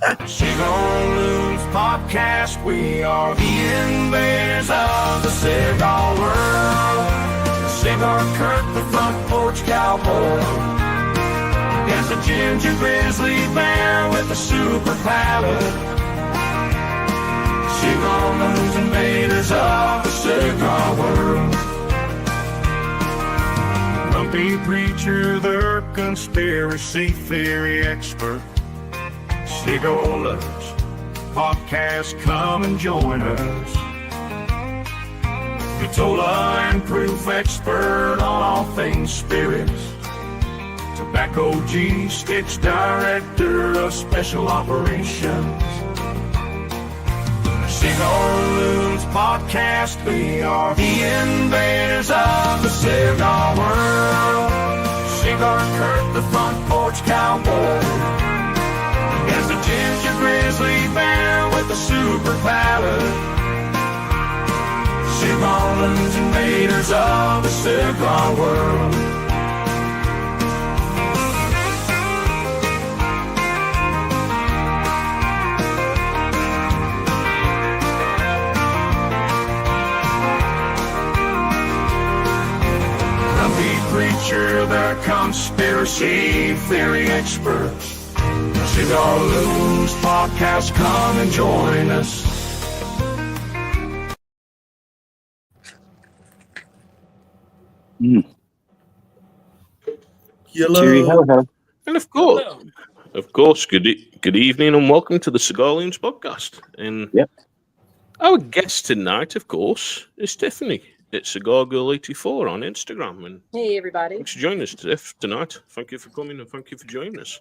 Cigar Loons podcast. We are the invaders of the cigar world. Cigar Kurt, the front porch cowboy. Against a ginger grizzly bear with a super palate. Cigar Loons, invaders of the cigar world. Grumpy preacher, the conspiracy theory expert. Cigar Loons podcast, come and join us. Vitola and proof expert on all things spirits. Tobacco G, Stitch director of special operations. Cigar Loons podcast, we are the invaders of the cigar world. Cigar Kurt, the front porch cowboy. As a ginger grizzly bear with a super palate. Cigar Loons, invaders of the cigar world. Preacher, the conspiracy theory experts. Cigar Loons podcast, come and join us. Hello. And of course, good evening and welcome to the Cigar Loons podcast. And our guest tonight, of course, is Tiffany. It's Cigar Girl 84 on Instagram. And hey, everybody. Thanks for joining us tonight. Thank you for coming and thank you for joining us.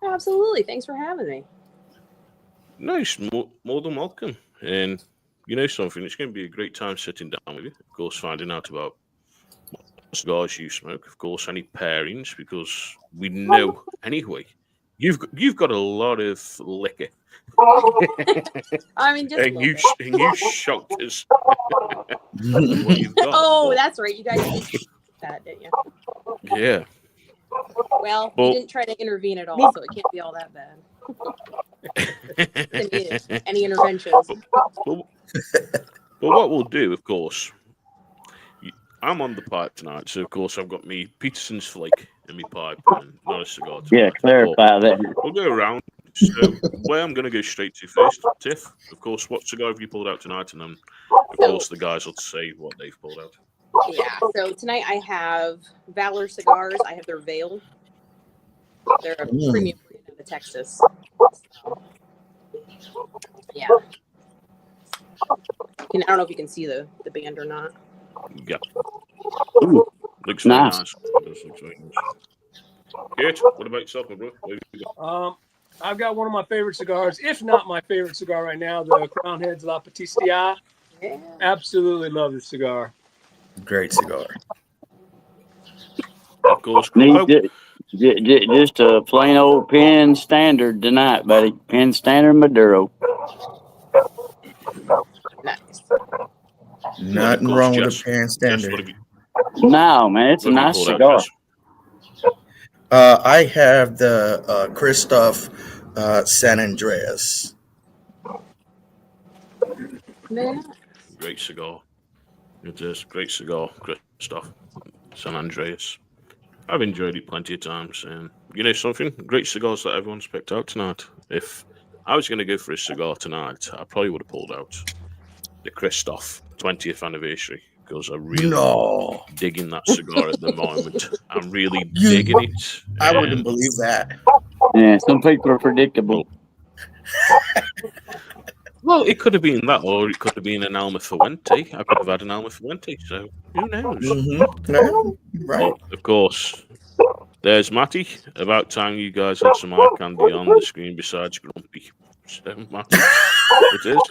Absolutely. Thanks for having me. Nice. More than welcome. And you know something, it's going to be a great time sitting down with you. Of course, finding out about what cigars you smoke. Of course, any pairings, because we know anyway. You've got a lot of liquor. I mean, just and you shocked us. What you've got. Oh, that's right. You guys did that, didn't you? Yeah. Well, you didn't try to intervene at all, so it can't be all that bad. Any interventions? But what we'll do, of course, I'm on the pipe tonight, so of course I've got me Peterson's flake in my pipe and not a cigar tonight. Yeah, clarify that. We'll go around. So where I'm going to go straight to first, Tiff, of course, what cigar have you pulled out tonight? And then, of course, the guys will say what they've pulled out. Yeah, so tonight I have Valor Cigars. I have their Veil. They're a premium brand out of Texas. So, yeah. I don't know if you can see the band or not. Yeah. Ooh, looks very nice. Looks very nice. Good. What about yourself, my bro? I've got one of my favorite cigars, if not my favorite cigar right now, the Crown Heads La Petite. Yeah. Absolutely love this cigar. Great cigar. Of course. Just a plain old Penn Standard tonight, buddy. Penn Standard Maduro. Nice. Nothing wrong with a Penn Standard. No, man, it's a nice cigar. I have the Christoph San Andreas. Great cigar. It is great cigar, Christoph San Andreas. I've enjoyed it plenty of times, and you know something? Great cigars that everyone's picked out tonight. If I was going to go for a cigar tonight, I probably would have pulled out the Christoph 20th anniversary. Because I'm really digging that cigar at the moment. I'm really digging it. I wouldn't believe that. Yeah, some people are predictable. Well, it could have been that, or it could have been an Alma Fuente. I could have had an Alma Fuente, so who knows? Mm-hmm. No, right. Well, of course, there's Matty. About time you guys had some eye candy on the screen besides Grumpy. So, Matty, it is.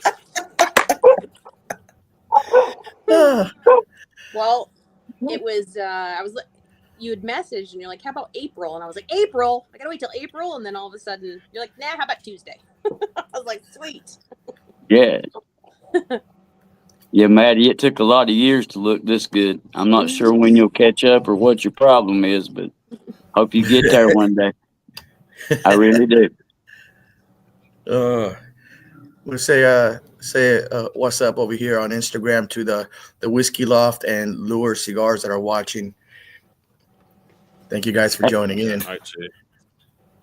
Well, it was, you had messaged and you're like, how about April? And I was like, April? I gotta wait till April. And then all of a sudden you're like, nah, how about Tuesday? I was like, sweet. Yeah. Yeah, Maddie, it took a lot of years to look this good. I'm not sure when you'll catch up or what your problem is, but hope you get there one day. I really do. We'll say what's up over here on Instagram to the Whiskey Loft and Lure Cigars that are watching. Thank you guys for joining in. I'd say.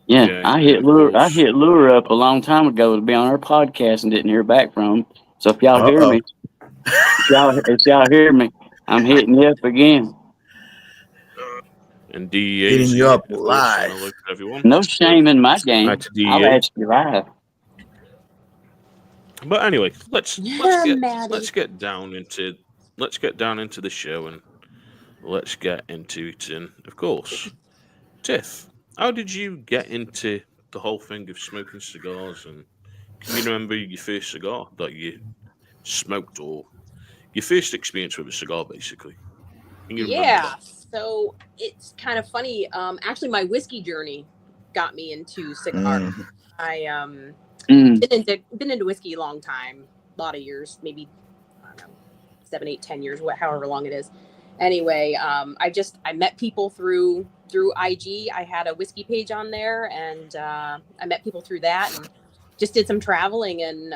Yeah, Yeah, I and hit of Lure. I course- hit Lure up a long time ago to be on our podcast and didn't hear back from him. So if y'all hear me, if y'all hear me, I'm hitting you up again. And DEA Hitting is you here, up of course, saying live. hello to everyone. No shame in my game. Hi to I'll DEA. ask you live. But anyway, let's Maddie. get down into the show and let's get into it. And of course, Tiff, how did you get into the whole thing of smoking cigars? And can you remember your first cigar that you smoked, or your first experience with a cigar, basically? Can you remember Yeah. that? So it's kind of funny. Actually, my whiskey journey got me into cigars. Mm. I Mm. been into whiskey a long time, a lot of years, maybe I don't know, 7, 8, 10 years, however long it is. Anyway, I met people through IG. I had a whiskey page on there, and I met people through that, and just did some traveling. And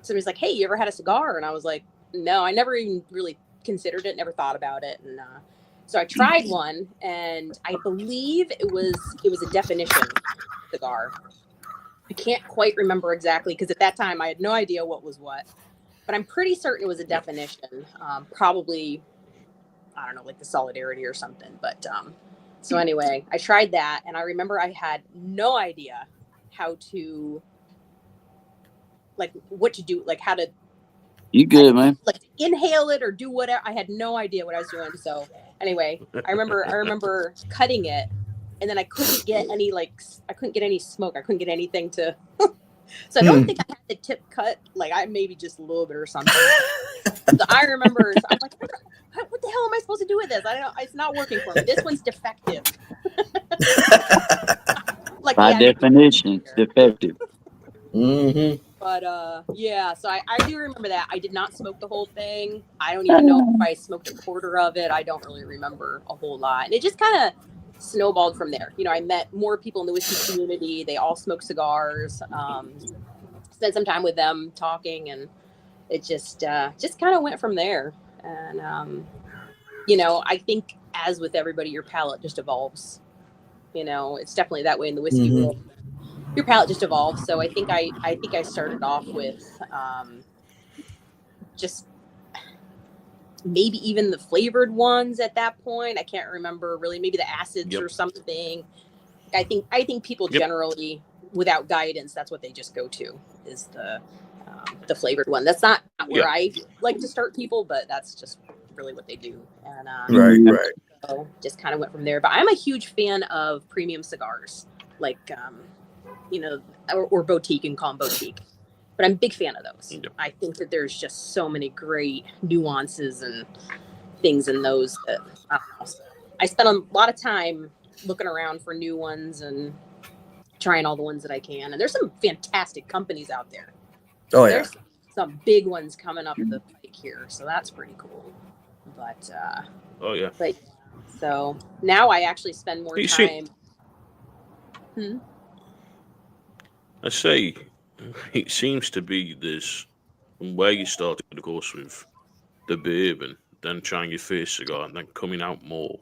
somebody's like, "Hey, you ever had a cigar?" And I was like, "No, I never even really considered it, never thought about it." And so I tried one, and I believe it was a definition cigar. I can't quite remember exactly because at that time I had no idea what was what, but I'm pretty certain it was a definition. Probably, I don't know, like the Solidarity or something. But so anyway, I tried that, and I remember I had no idea how to, like, what to do, like how to, You good, man? like, inhale it or do whatever. I had no idea what I was doing. So anyway, I remember cutting it, and then I couldn't get any smoke. I couldn't get anything to. So I don't think I had the tip cut. Like, I maybe just a little bit or something. So I remember, so I'm like, what the hell am I supposed to do with this? I don't know. It's not working for me. This one's defective. Like, By definition, defective. Mm-hmm. But yeah, so I do remember that. I did not smoke the whole thing. I don't even know if I smoked a quarter of it. I don't really remember a whole lot. And it just kind of snowballed from there. You know, I met more people in the whiskey community. They all smoke cigars. Spent some time with them talking, and it just kind of went from there. And you know, I think as with everybody, your palate just evolves. You know, it's definitely that way in the whiskey world. Your palate just evolves. So I think I started off with just maybe even the flavored ones at that point. I can't remember really. Maybe the acids or something. I think people generally, without guidance, that's what they just go to, is the flavored one. That's not where I like to start people, but that's just really what they do. And Right. so just kind of went from there. But I'm a huge fan of premium cigars, like you know, or boutique, and call them boutique. But I'm a big fan of those. Yep. I think that there's just so many great nuances and things in those that I don't know. So I spent a lot of time looking around for new ones and trying all the ones that I can. And there's some fantastic companies out there. Oh yeah. There's some big ones coming up the pike here, so that's pretty cool. But Oh yeah. but so now I actually spend more time. I say, it seems to be this, from where you started, of course, with the bourbon, then trying your first cigar, and then coming out more,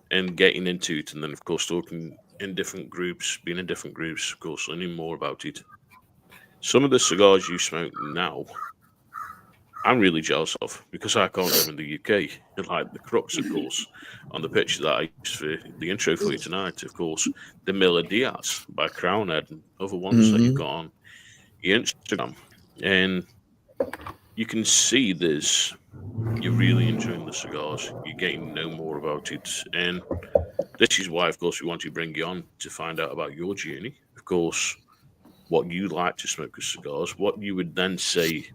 and getting into it, and then, of course, talking in different groups, being in different groups, of course, learning more about it. Some of the cigars you smoke now, I'm really jealous of, because I can't live in the UK. And like the crux, of course, on the picture that I used for the intro for you tonight, of course, the Miller Diaz by Crown Head and other ones that you've got on your Instagram. And you can see you're really enjoying the cigars. You're getting to know more about it. And this is why, of course, we want to bring you on to find out about your journey. Of course, what you like to smoke as cigars, what you would then say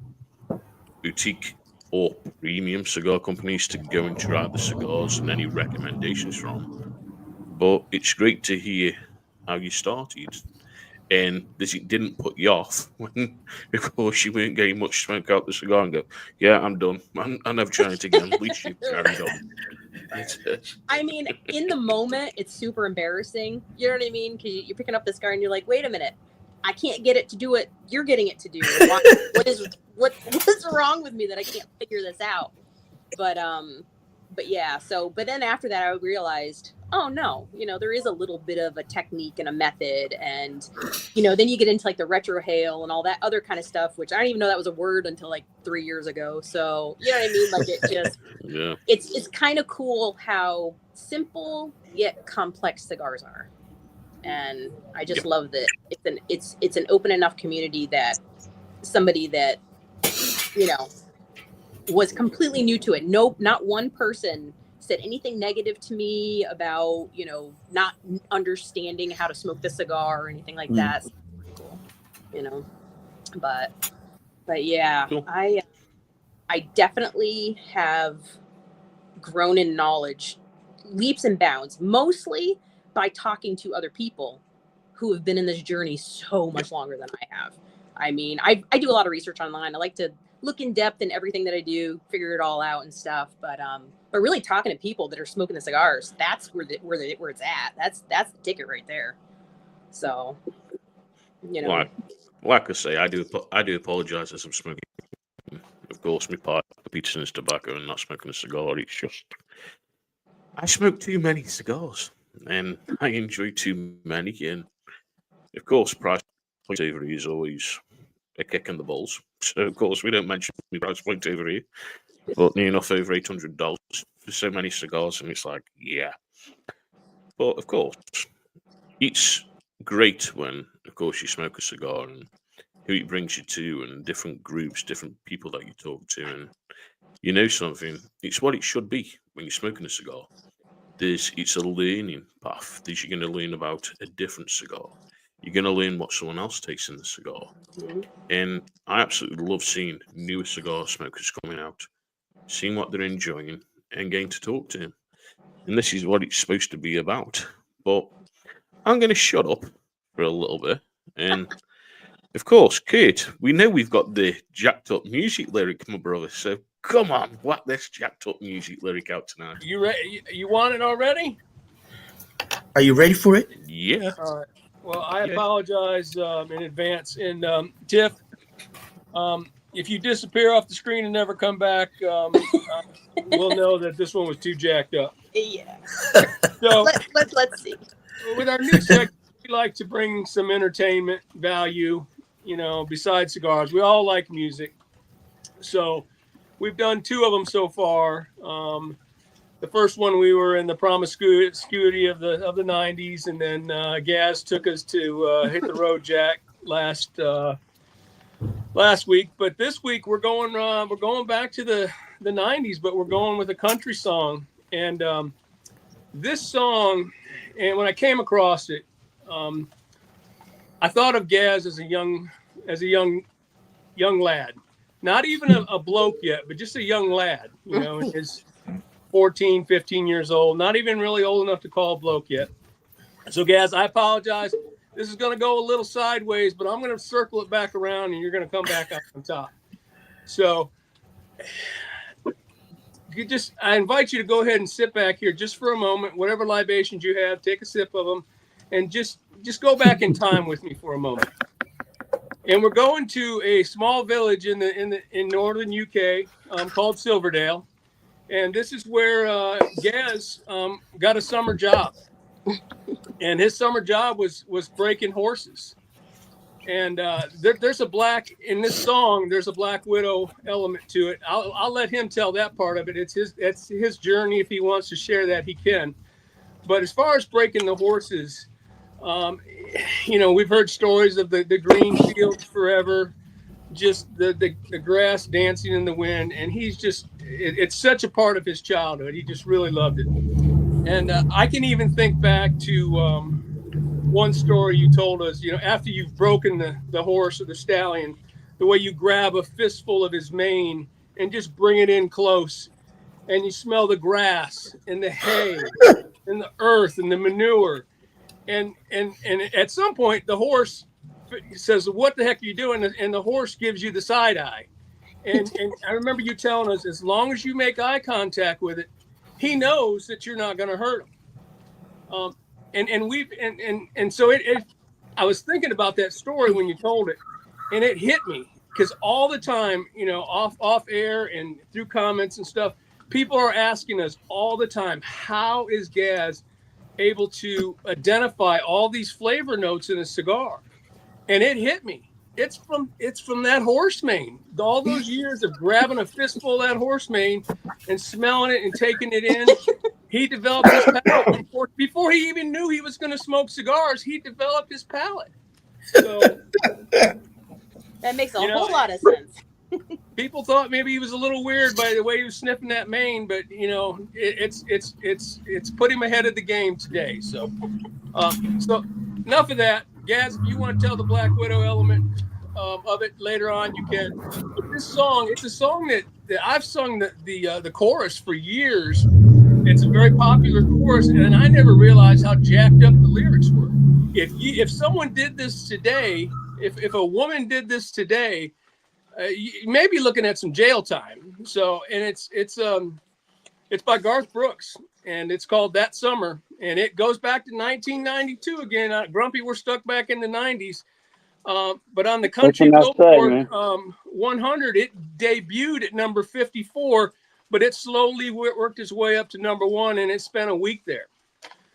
boutique or premium cigar companies to go and try the cigars, and any recommendations from. But it's great to hear how you started, and this it didn't put you off when, of course, you weren't getting much smoke out the cigar and go, yeah, I'm done. I'm never trying it again. At least you carried on. I mean, in the moment, it's super embarrassing. You know what I mean? Because you're picking up this cigar and you're like, wait a minute. I can't get it to do what you're getting it to do. What's wrong with me that I can't figure this out? But yeah, but then after that I realized, oh no, there is a little bit of a technique and a method, and then you get into like the retrohale and all that other kind of stuff, which I didn't even know that was a word until like 3 years ago. So you know what I mean? Like it just Yeah. It's kind of cool how simple yet complex cigars are. And I just love that it's an open enough community that somebody that was completely new to it. No, not one person said anything negative to me about not understanding how to smoke the cigar or anything like that. So cool, but yeah, Cool. I definitely have grown in knowledge leaps and bounds, mostly by talking to other people who have been in this journey so much longer than I have. I mean, I do a lot of research online. I like to look in depth in everything that I do, figure it all out and stuff. But really talking to people that are smoking the cigars, that's where it's at. That's the ticket right there. So, Like I say, I do apologize as I'm smoking. Of course, my part of Peterson is tobacco and not smoking a cigar. It's just I smoke too many cigars and I enjoy too many. And of course, price point savory is always a kick in the balls. So of course, we don't mention the price point over here, but near enough over $800 for so many cigars, and it's like, yeah. But of course, it's great when, of course, you smoke a cigar and who it brings you to, and different groups, different people that you talk to, and something. It's what it should be when you're smoking a cigar. It's a learning path. You're going to learn about a different cigar. You're going to learn what someone else takes in the cigar. And I absolutely love seeing newer cigar smokers coming out, seeing what they're enjoying, and getting to talk to them. And this is what it's supposed to be about. But I'm going to shut up for a little bit. And, of course, Kurt, we know we've got the jacked up music lyric, my brother. So come on, whack this jacked up music lyric out tonight. You ready? You want it already? Are you ready for it? Yeah. All right. Well, I apologize in advance. And Tiff, if you disappear off the screen and never come back, we'll know that this one was too jacked up. Yeah. So let's see. With our new segment, we like to bring some entertainment value, besides cigars. We all like music. So we've done 2 of them so far. The first one, we were in the promiscuity of the 90s, and then Gaz took us to Hit the Road Jack last week. But this week we're going back to the 90s, but we're going with a country song. And this song, and when I came across it, I thought of Gaz as a young lad, not even a bloke yet, but just a young lad, his 14, 15 years old, not even really old enough to call a bloke yet. So, Gaz, I apologize. This is going to go a little sideways, but I'm going to circle it back around, and you're going to come back up on top. So, I invite you to go ahead and sit back here just for a moment. Whatever libations you have, take a sip of them, and just go back in time with me for a moment. And we're going to a small village in northern UK called Silverdale. And this is where Gaz got a summer job. And his summer job was breaking horses. And there's in this song, there's a Black Widow element to it. I'll let him tell that part of it. It's his journey. If he wants to share that, he can. But as far as breaking the horses, we've heard stories of the green fields forever, just the grass dancing in the wind, and it's such a part of his childhood. He just really loved it. And I can even think back to one story you told us, after you've broken the horse or the stallion, the way you grab a fistful of his mane and just bring it in close, and you smell the grass and the hay and the earth and the manure, and at some point the horse says, "What the heck are you doing?" And the horse gives you the side eye. And I remember you telling us, as long as you make eye contact with it, he knows that you're not going to hurt him. So I was thinking about that story when you told it, and it hit me because all the time, off air and through comments and stuff, people are asking us all the time, how is Gaz able to identify all these flavor notes in a cigar? And it hit me. It's from that horse mane. All those years of grabbing a fistful of that horse mane and smelling it and taking it in. He developed his palate. Before he even knew he was going to smoke cigars, he developed his palate. So that makes a whole lot of sense. People thought maybe he was a little weird by the way he was sniffing that mane, but it's put him ahead of the game today. So enough of that. Gaz, if you want to tell the Black Widow element of it later on, you can. But this song, it's a song that I've sung the chorus for years. It's a very popular chorus, and I never realized how jacked up the lyrics were. If someone did this today, if a woman did this today, you may be looking at some jail time. So, and it's by Garth Brooks, and it's called That Summer, and it goes back to 1992 again. Grumpy, we're stuck back in the 90s. But on the Country Billboard 100, it debuted at number 54, but it slowly worked its way up to number 1, and it spent a week there.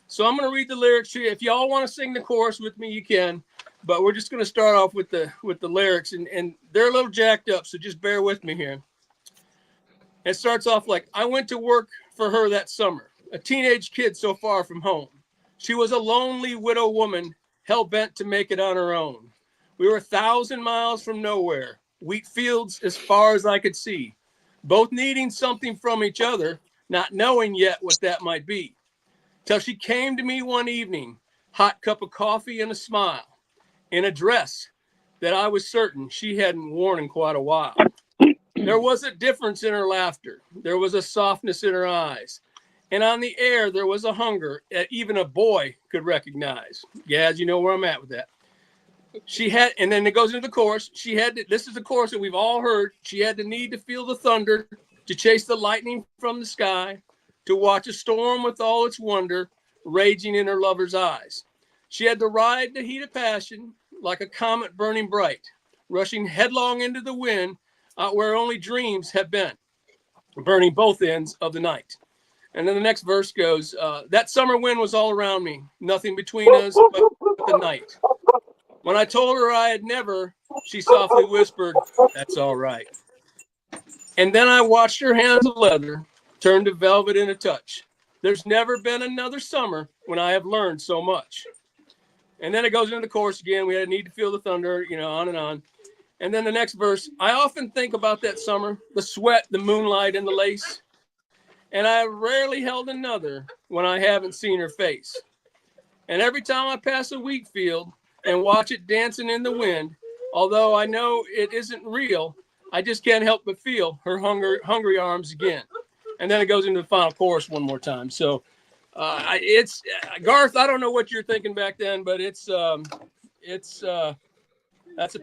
So I'm going to read the lyrics to you. If y'all want to sing the chorus with me, you can. But we're just going to start off with the lyrics, and they're a little jacked up, so just bear with me here. It starts off like, I went to work for her that summer, a teenage kid so far from home. She was a lonely widow woman, hell-bent to make it on her own. We were 1,000 miles from nowhere, wheat fields as far as I could see, both needing something from each other, not knowing yet what that might be. Till she came to me one evening, hot cup of coffee and a smile, in a dress that I was certain she hadn't worn in quite a while. There was a difference in her laughter. There was a softness in her eyes. And on the air, there was a hunger that even a boy could recognize. Gaz, you know where I'm at with that. She had, and then it goes into the chorus. She had, this is the chorus that we've all heard. She had the need to feel the thunder, to chase the lightning from the sky, to watch a storm with all its wonder raging in her lover's eyes. She had to ride the heat of passion like a comet burning bright, rushing headlong into the wind out where only dreams have been, burning both ends of the night. And then the next verse goes, that summer wind was all around me, nothing between us but the night. When I told her I had never, she softly whispered, that's all right. And then I watched her hands of leather turn to velvet in a touch. There's never been another summer when I have learned so much. And then it goes into the chorus again. We had a need to feel the thunder, on and on. And then the next verse, I often think about that summer, the sweat, the moonlight, and the lace. And I rarely held another when I haven't seen her face. And every time I pass a wheat field and watch it dancing in the wind, although I know it isn't real, I just can't help but feel her hungry arms again. And then it goes into the final chorus one more time. So it's Garth. I don't know what you're thinking back then, but that's a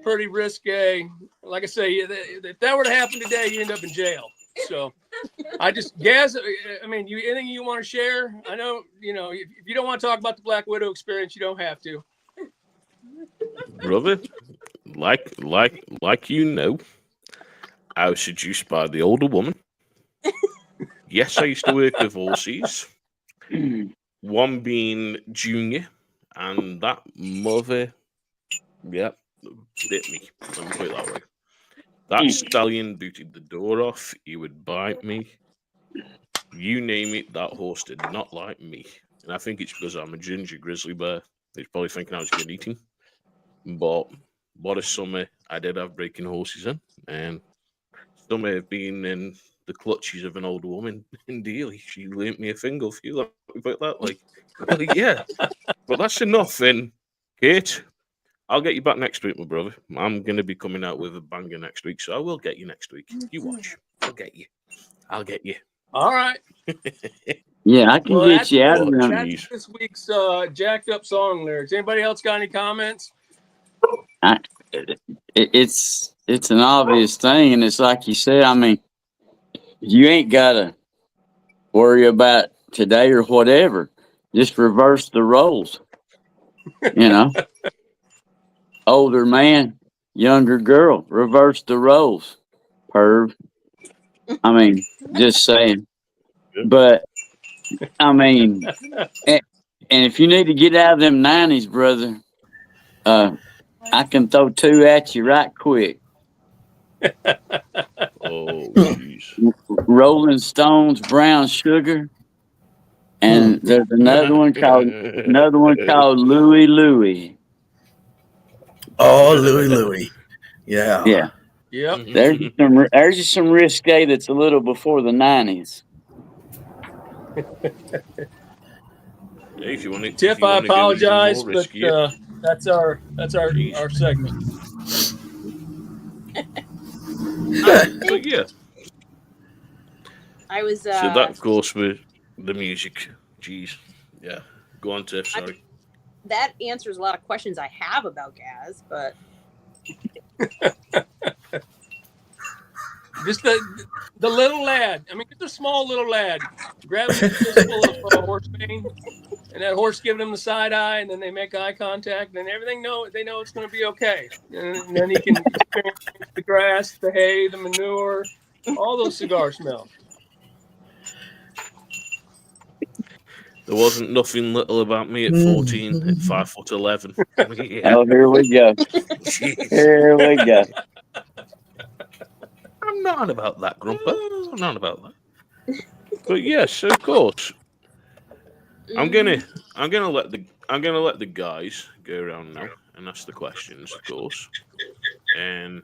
pretty risque. Like I say, if that were to happen today, you end up in jail. So Gaz, anything you want to share? I know, if you don't want to talk about the Black Widow experience, you don't have to. Brother, like I was seduced by the older woman. Yes, I used to work with horses. One being Junior, and that mother, bit me. Let me put it that way. That stallion booted the door off. He would bite me. You name it, that horse did not like me. And I think it's because I'm a ginger grizzly bear. He's probably thinking I was going to eat him. But what a summer I did have breaking horses in. And summer of being in the clutches of an old woman in Dealey. She lent me a finger for you. Let me put that yeah. But that's enough. And Kate, I'll get you back next week, my brother. I'm going to be coming out with a banger next week, so I will get you next week. You watch. I'll get you. All right. Yeah, I can get you out of there. That's this week's jacked up song lyrics. Anybody else got any comments? It's an obvious thing, and it's like you said. I mean, you ain't gotta worry about today or whatever. Just reverse the roles. Older man, younger girl. Reverse the roles. Perv. I mean, just saying. But I mean, and if you need to get out of them 90s, brother, I can throw two at you right quick. Oh, jeez. Rolling Stones, Brown Sugar, and there's another one called Louie Louie. Oh, Louie. Yeah. Yeah, Yep. there's just some risque that's a little before the 90s. If you want it, Tiff, I apologize, but that's our Jeez. segment. But yeah, I was so that goes with the music. Jeez. Yeah. Go on, Tiff. Sorry. that answers a lot of questions I have about Gaz, but Just the little lad. I mean, just a small little lad grabbing a fistful of horse mane, and that horse giving him the side eye, and then they make eye contact, and everything they know it's going to be okay. And then he can experience the grass, the hay, the manure, all those cigar smells. There wasn't nothing little about me at 14 at 5'11". Yeah. Oh, here we go. Jeez. Here we go. I'm not about that, Grumper. I'm not about that. But yes, of course. I'm gonna let the guys go around now and ask the questions, of course. And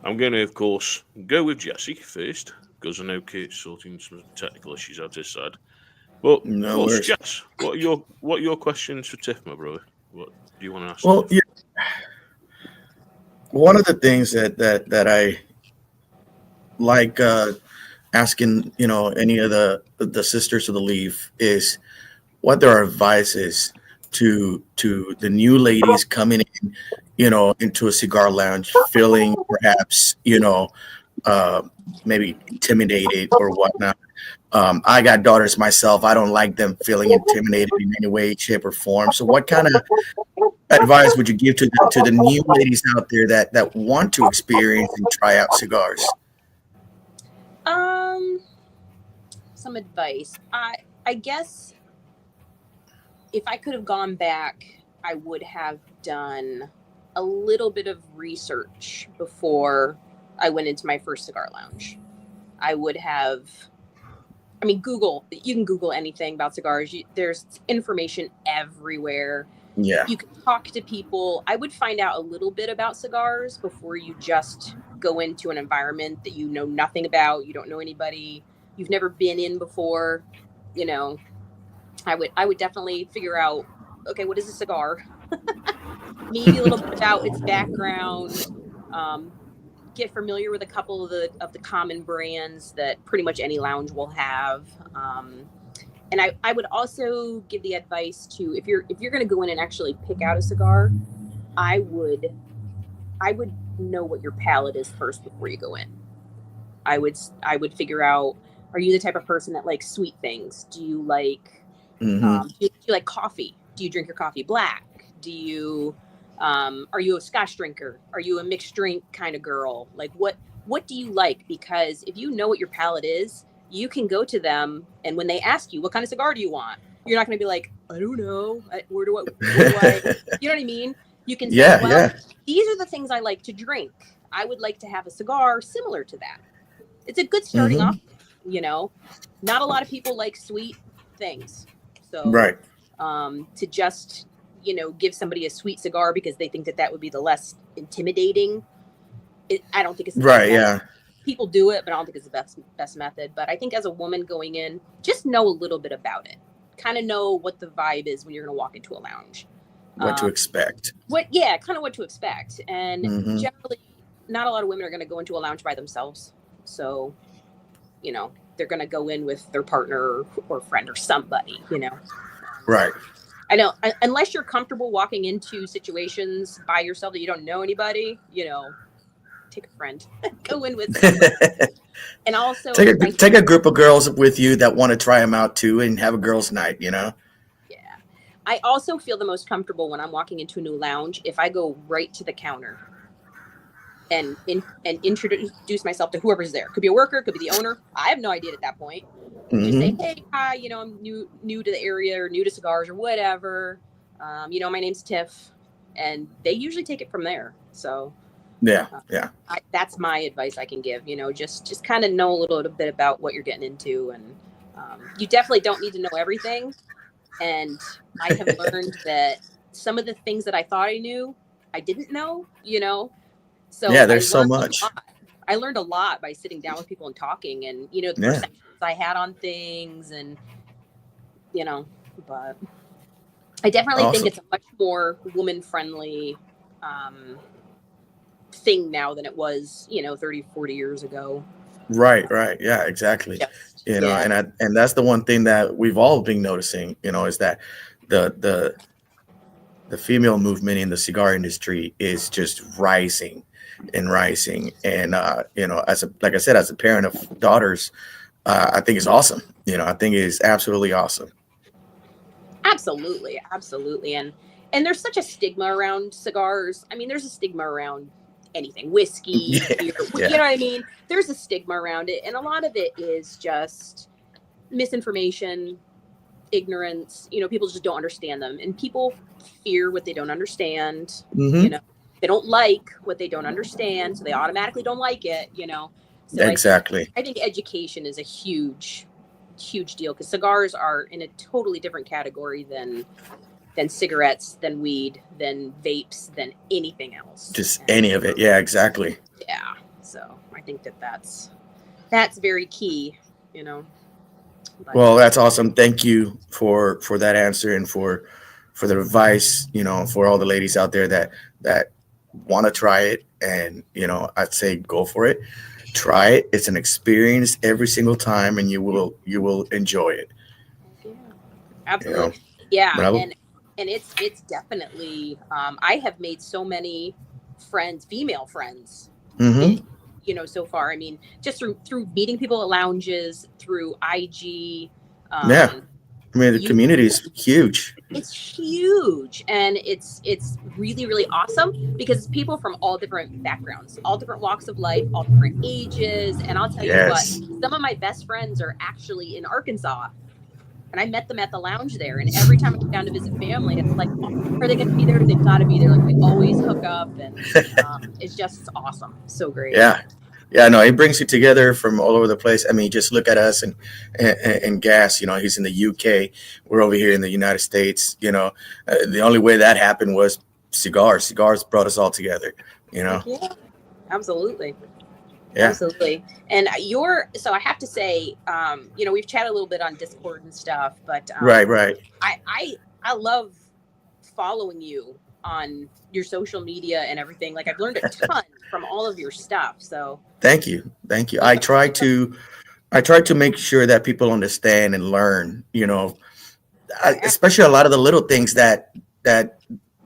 I'm gonna, of course, go with Jesse first because I know Kate's sorting some technical issues out his side. But No of course, worries. Jess, what are your questions for Tiff, my brother? What do you want to ask? Well, Tiff? one of the things that I like asking, any of the sisters of the leaf is what their advice is to the new ladies coming in, into a cigar lounge, feeling perhaps, maybe intimidated or whatnot. I got daughters myself. I don't like them feeling intimidated in any way, shape, or form. So what kind of advice would you give to the new ladies out there that want to experience and try out cigars? Some advice. I guess if I could have gone back, I would have done a little bit of research before I went into my first cigar lounge. I would have, Google, you can Google anything about cigars. There's information everywhere. Yeah. You can talk to people. I would find out a little bit about cigars before you just go into an environment that you know nothing about. You don't know anybody. You've never been in before. I would definitely figure out, okay, what is a cigar? Maybe a little bit about its background. Get familiar with a couple of the common brands that pretty much any lounge will have. And I would also give the advice to, if you're going to go in and actually pick out a cigar, I would know what your palate is first before you go in. I would figure out, are you the type of person that likes sweet things? Do you like do you like coffee? Do you drink your coffee black? Do you are you a Scotch drinker? Are you a mixed drink kind of girl? Like what do you like? Because if you know what your palate is, you can go to them, and when they ask you, what kind of cigar do you want? You're not going to be like, I don't know. What do I you know what I mean? You can say, these are the things I like to drink. I would like to have a cigar similar to that. It's a good starting off, Not a lot of people like sweet things. So Right. To just, give somebody a sweet cigar because they think that would be the less intimidating. I don't think it's the Right, best yeah. People do it, but I don't think it's the best method. But I think as a woman going in, just know a little bit about it. Kind of know what the vibe is when you're going to walk into a lounge. What to expect. What to expect. And generally, not a lot of women are going to go into a lounge by themselves. So, they're going to go in with their partner or friend or somebody, Right. I know, unless you're comfortable walking into situations by yourself that you don't know anybody, take a friend, go in with somebody. And also take a group of girls with you that want to try them out too and have a girls' night, Yeah. I also feel the most comfortable when I'm walking into a new lounge if I go right to the counter and introduce myself to whoever's there. Could be a worker, could be the owner. I have no idea at that point. Just say, hey, hi, you know, I'm new to the area or new to cigars or whatever. You know, my name's Tiff, and they usually take it from there. So yeah. That's my advice I can give. You know, just kind of know a little bit about what you're getting into, and you definitely don't need to know everything. And I have learned that some of the things that I thought I knew, I didn't know. You know, so Yeah, there's so much. I learned a lot by sitting down with people and talking, and you know, the perceptions I had on things, and you know, but I definitely think it's a much more woman-friendly thing now than it was, you know, 30, 40 years ago. Right. Yeah, exactly. You know, and that's the one thing that we've all been noticing, you know, is that the female movement in the cigar industry is just rising and rising. And you know, like I said, as a parent of daughters, I think it's awesome. You know, I think it is absolutely awesome. Absolutely. And there's such a stigma around cigars. I mean, there's a stigma around anything, whiskey, beer, you know what I mean? There's a stigma around it, and a lot of it is just misinformation, ignorance. You know, people just don't understand them, and people fear what they don't understand. You know, they don't like what they don't understand, so they automatically don't like it. You know, so exactly. I think education is a huge deal, because cigars are in a totally different category than cigarettes, than weed, than vapes, than anything else. Just any of it. Yeah, exactly. Yeah. So I think that's very key, you know. But, well, that's awesome. Thank you for that answer, and for the advice, you know, for all the ladies out there that want to try it. And, you know, I'd say go for it. Try it. It's an experience every single time, and you will enjoy it. Yeah, absolutely. You know? Yeah. And it's definitely, I have made so many friends, female friends, you know, so far. I mean, just through meeting people at lounges, through IG. I mean, the community is huge. It's huge, and it's really, really awesome, because it's people from all different backgrounds, all different walks of life, all different ages. And I'll tell you what, some of my best friends are actually in Arkansas. And I met them at the lounge there. And every time I go down to visit family, it's like, oh, are they going to be there? They've got to be there. Like, we always hook up, and it's just awesome. So great. Yeah, no, it brings you together from all over the place. I mean, just look at us and Gas. You know, he's in the UK. We're over here in the United States. You know, the only way that happened was cigars. Cigars brought us all together. You know. Yeah, absolutely. Yeah. Absolutely. And so I have to say, you know, we've chatted a little bit on Discord and stuff, but right. I love following you on your social media and everything. Like, I've learned a ton from all of your stuff. So thank you. I try to make sure that people understand and learn, you know, especially a lot of the little things that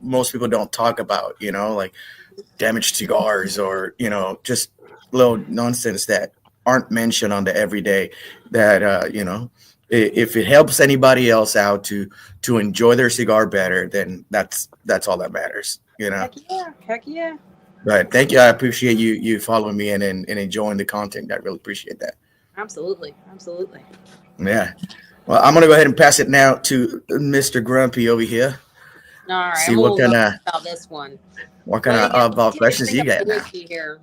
most people don't talk about, you know, like damaged cigars, or, you know, just little nonsense that aren't mentioned on the everyday, that you know, if it helps anybody else out to enjoy their cigar better, then that's all that matters, you know. Heck yeah. Right. Thank you. I appreciate you following me and enjoying the content. I really appreciate that. Absolutely. Yeah. Well, I'm gonna go ahead and pass it now to Mr. Grumpy over here. All right. See what kind of about this one. What kind of about questions you got now? Here.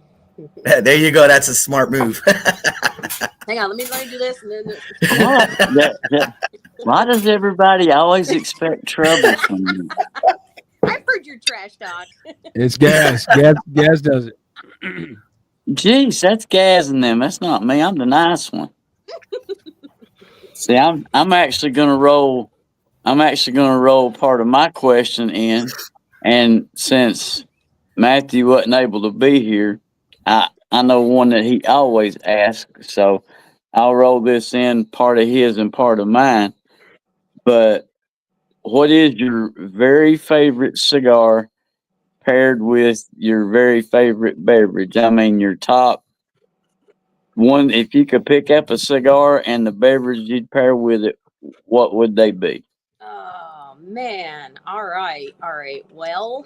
There you go. That's a smart move. Hang on, let me do this, and then. Why does everybody always expect trouble from you? I've heard your trash talk. It's Gas. Gas does it. Jeez, that's Gaz and them. That's not me. I'm the nice one. See, I'm actually gonna roll. I'm actually gonna roll part of my question in, and since Matthew wasn't able to be here, I know one that he always asks, so I'll roll this in, part of his and part of mine. But what is your very favorite cigar paired with your very favorite beverage? I mean, your top one, if you could pick up a cigar and the beverage you'd pair with it, what would they be? Oh man. All right. Well,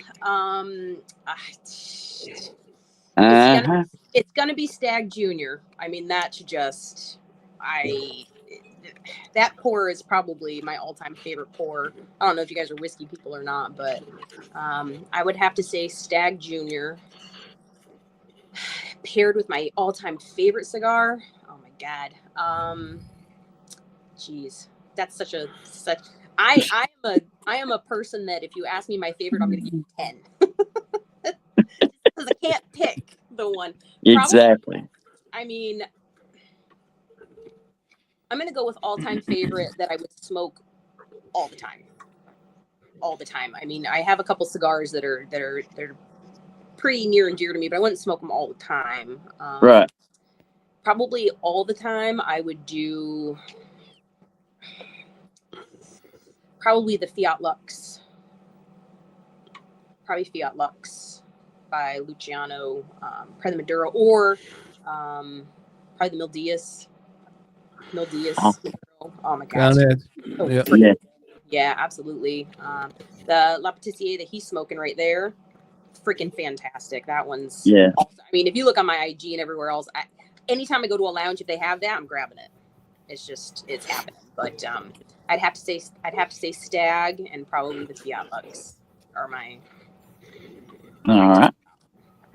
Uh-huh. it's gonna be Stag Junior. I mean, that's just that pour is probably my all-time favorite pour. I don't know if you guys are whiskey people or not, but I would have to say Stag Junior paired with my all-time favorite cigar. Oh my god. Geez, that's such. I am a person that if you ask me my favorite, I'm gonna give you 10. Because I can't pick the one. Exactly. I mean, I'm gonna go with all-time favorite that I would smoke all the time. All the time. I mean, I have a couple cigars that are pretty near and dear to me, but I wouldn't smoke them all the time. Right. Probably all the time, I would do probably the Fiat Lux. Probably Fiat Lux by Luciano, probably the Maduro, or probably the Mildias. Oh my gosh. So Yeah. Yeah. yeah, absolutely. The La Patissier that he's smoking right there, freaking fantastic. That one's Yeah. awesome. I mean, if you look on my IG and everywhere else, anytime I go to a lounge, if they have that, I'm grabbing it. It's happening. But I'd have to say Stag and probably the Fiat Lux are my. All right.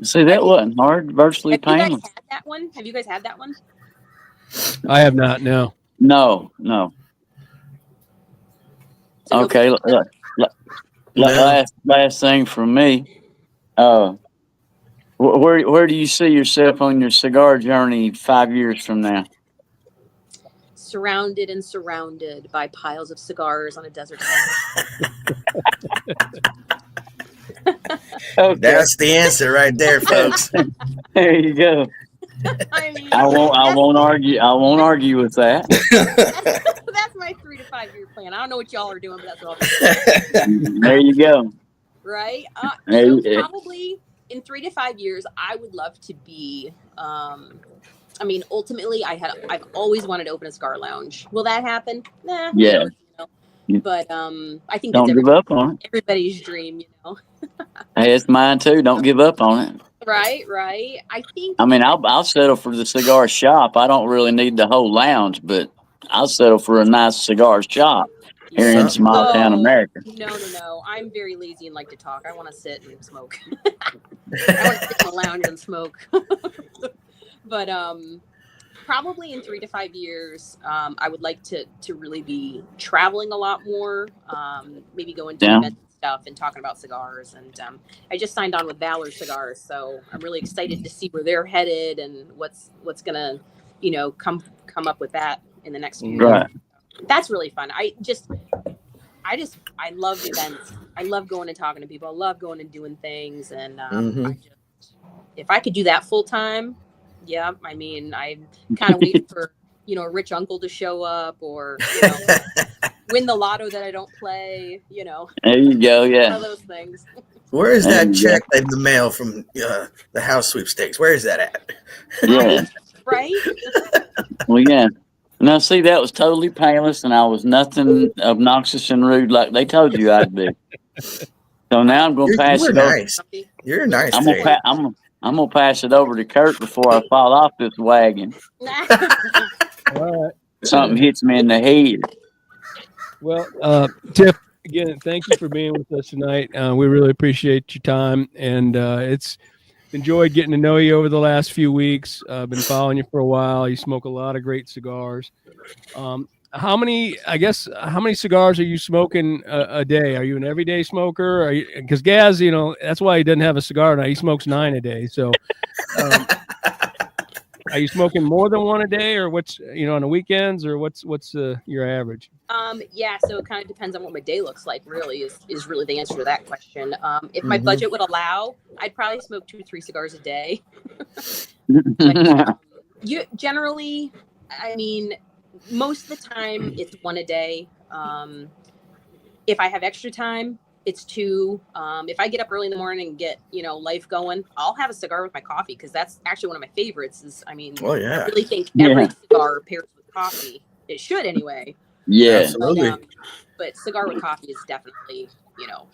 See, that wasn't hard. Virtually Have you guys painless. had that one? Have you guys had that one? I have not. No. No. So Okay. Last thing from me. Where do you see yourself on your cigar journey 5 years from now? Surrounded by piles of cigars on a desert island. Okay. That's the answer right there, folks. There you go. I mean, I won't argue with that. that's my 3 to 5 year plan. I don't know what y'all are doing, but that's what I'll do. There you go. Right? Hey, So probably in 3 to 5 years, I would love to be. I mean, ultimately, I've always wanted to open a cigar lounge. Will that happen? Nah. Yeah. But I think Don't that's give up on it. everybody's dream, you know. Hey, it's mine too. Don't give up on it. Right. I think. I mean, I'll settle for the cigar shop. I don't really need the whole lounge, but I'll settle for a nice cigar shop here in small town America. No. I'm very lazy and like to talk. I want to sit and smoke. I want to sit in the lounge and smoke. But probably in 3 to 5 years, I would like to really be traveling a lot more. Maybe going to events and stuff and talking about cigars. And I just signed on with Valor Cigars, so I'm really excited to see where they're headed and what's gonna, come up with that in the next few years. Right. That's really fun. I love events. I love going and talking to people. I love going and doing things. And if I could do that full time, yeah. I mean, I'm kind of waiting for a rich uncle to show up or win the lotto that I don't play. There you go. Yeah. One of those things. Where is that check in the mail from the house sweepstakes? Where is that at? Yeah. Right. Well, yeah. Now, see, that was totally painless, and I was nothing obnoxious and rude like they told you I'd be. So now I'm going to pass it over. Nice. You're nice. I'm gonna pass it over to Kurt before I fall off this wagon. All right. Something hits me in the head. Well, Tiff, again, thank you for being with us tonight. We really appreciate your time, and it's enjoyed getting to know you over the last few weeks. I've been following you for a while. You smoke a lot of great cigars. How many cigars are you smoking a day? Are you an everyday smoker? Because Gaz, that's why he doesn't have a cigar now. He smokes 9 a day. So, are you smoking more than 1 a day, or what's on the weekends, or what's your average? Yeah. So it kind of depends on what my day looks like. Really, is really the answer to that question. If my budget would allow, I'd probably smoke 2 to 3 cigars a day. But, generally, I mean. Most of the time, it's 1 a day. If I have extra time, it's 2. If I get up early in the morning and get life going, I'll have a cigar with my coffee because that's actually one of my favorites. I really think every cigar pairs with coffee. It should anyway. Yeah. Absolutely. But cigar with coffee is definitely, you know,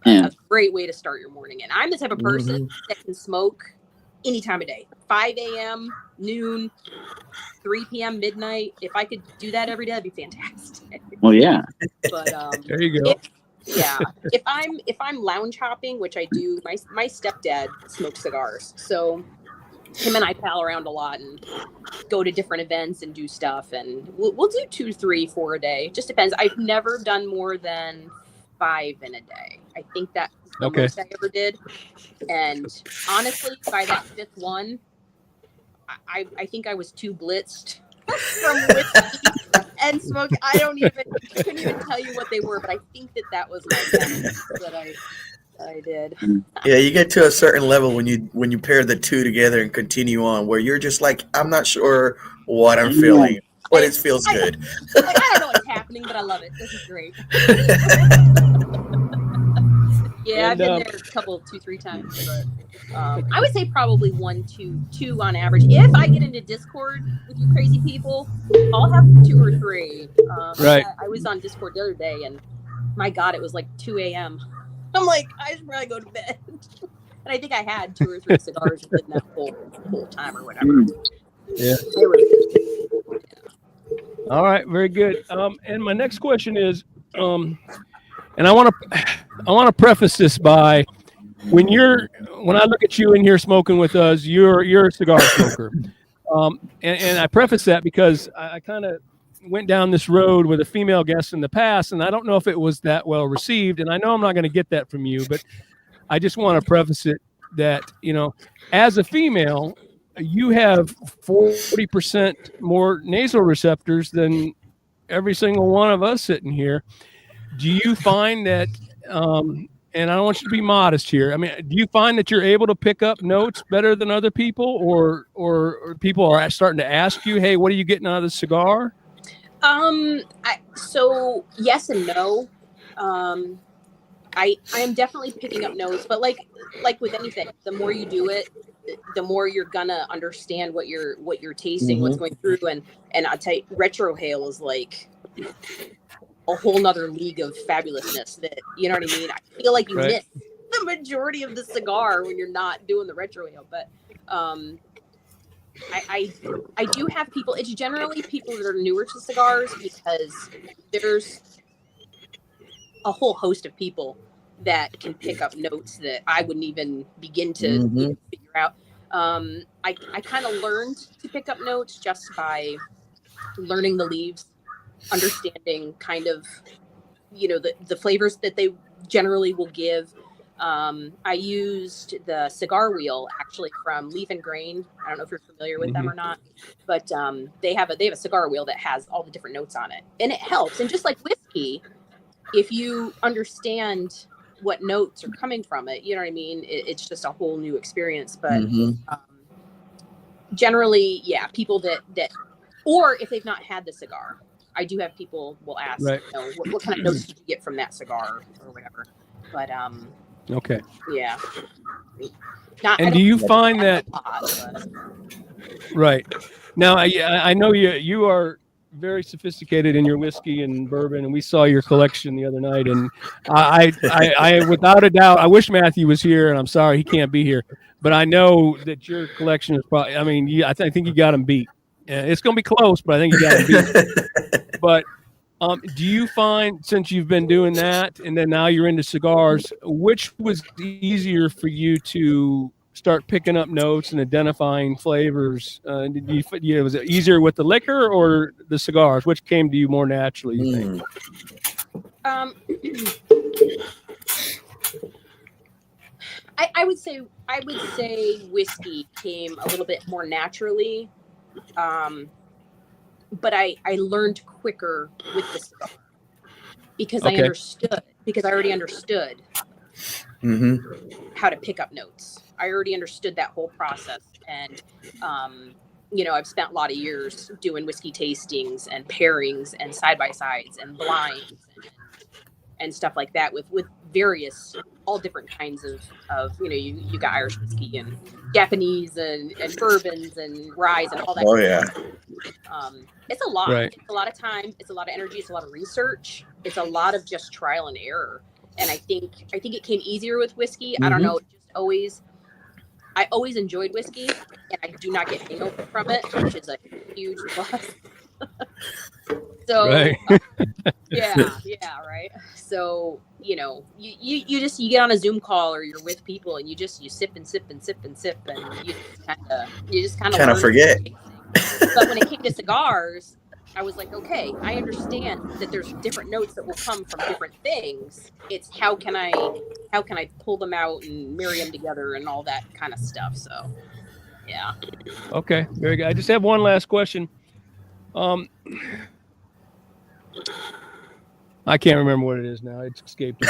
Yeah. a great way to start your morning. And I'm the type of person that can smoke any time of day, 5 a.m., noon, 3 p.m., midnight. If I could do that every day, that'd be fantastic. Well, yeah. But There you go. if I'm lounge hopping, which I do, my stepdad smokes cigars, so him and I pal around a lot and go to different events and do stuff, and we'll do 2, 3, 4 a day. Just depends. I've never done more than 5 in a day. I think that's the most I ever did. And honestly, by that 5th one, I think I was too blitzed from whiskey and smoke. Couldn't even tell you what they were, but I think that was my best that I did. Yeah, you get to a certain level when you pair the two together and continue on, where you're just like, I'm not sure what I'm feeling, but it feels good. I don't know what's happening, but I love it. This is great. Yeah, I've been there a couple, 2, 3 times, but I would say probably 1, 2 on average. If I get into Discord with you crazy people, I'll have 2 or 3. Right. I was on Discord the other day, and my God, it was like 2 a.m. I'm like, I should probably go to bed. And I think I had 2 or 3 cigars within that whole time or whatever. Yeah. All right, very good. And my next question is, and I want to preface this by, when I look at you in here smoking with us, you're a cigar smoker, and I preface that because I kind of went down this road with a female guest in the past, and I don't know if it was that well received, and I know I'm not going to get that from you, but I just want to preface it that, you know, as a female, you have 40% more nasal receptors than every single one of us sitting here. Do you find that, and I don't want you to be modest here, I mean, do you find that you're able to pick up notes better than other people, or people are starting to ask you, hey, what are you getting out of the cigar? So yes and no. I am definitely picking up notes, but like with anything, the more you do it, the more you're gonna understand what you're tasting, what's going through, and I'll tell you, retrohale is like a whole nother league of fabulousness. That, you know what I mean? I feel like you miss the majority of the cigar when you're not doing the retrohale, but I do have people. It's generally people that are newer to cigars, because there's a whole host of people that can pick up notes that I wouldn't even begin to figure out. I kind of learned to pick up notes just by learning the leaves, understanding kind of, you know, the flavors that they generally will give. I used the cigar wheel actually from Leaf and Grain. I don't know if you're familiar with them or not, but they have a cigar wheel that has all the different notes on it, and it helps. And just like whiskey, if you understand what notes are coming from it, you know what I mean? It's just a whole new experience. But generally, yeah, people that, or if they've not had the cigar, I do have people will ask, you know, what kind of notes did you get from that cigar or whatever. But okay, yeah. And do you find that? Right now, I know you are very sophisticated in your whiskey and bourbon, and we saw your collection the other night, and I without a doubt, I wish Matthew was here, and I'm sorry he can't be here, but I know that your collection is probably, I mean, I think you got him beat. It's going to be close, but I think you got him beat. But do you find, since you've been doing that, and then now you're into cigars, which was easier for you to start picking up notes and identifying flavors? Was it easier with the liquor or the cigars? Which came to you more naturally, you think? I would say whiskey came a little bit more naturally, but I learned quicker with the cigar because I already understood how to pick up notes. I already understood that whole process, and you know, I've spent a lot of years doing whiskey tastings and pairings and side by sides and blinds and stuff like that with various, all different kinds of you know, you got Irish whiskey and Japanese and bourbons and ryes and all that. It's a lot. Right. It's a lot of time. It's a lot of energy. It's a lot of research. It's a lot of just trial and error. And I think it came easier with whiskey. I don't know. I always enjoyed whiskey, and I do not get hangover from it, which is a huge plus. So Right. yeah, right. So you get on a Zoom call or you're with people and you sip and sip and sip and sip and you just kind of forget. But when it came to cigars, I was like, okay, I understand that there's different notes that will come from different things. It's how can I pull them out and marry them together and all that kind of stuff. So yeah. Okay, very good. I just have one last question. I can't remember what it is now. It's escaped me.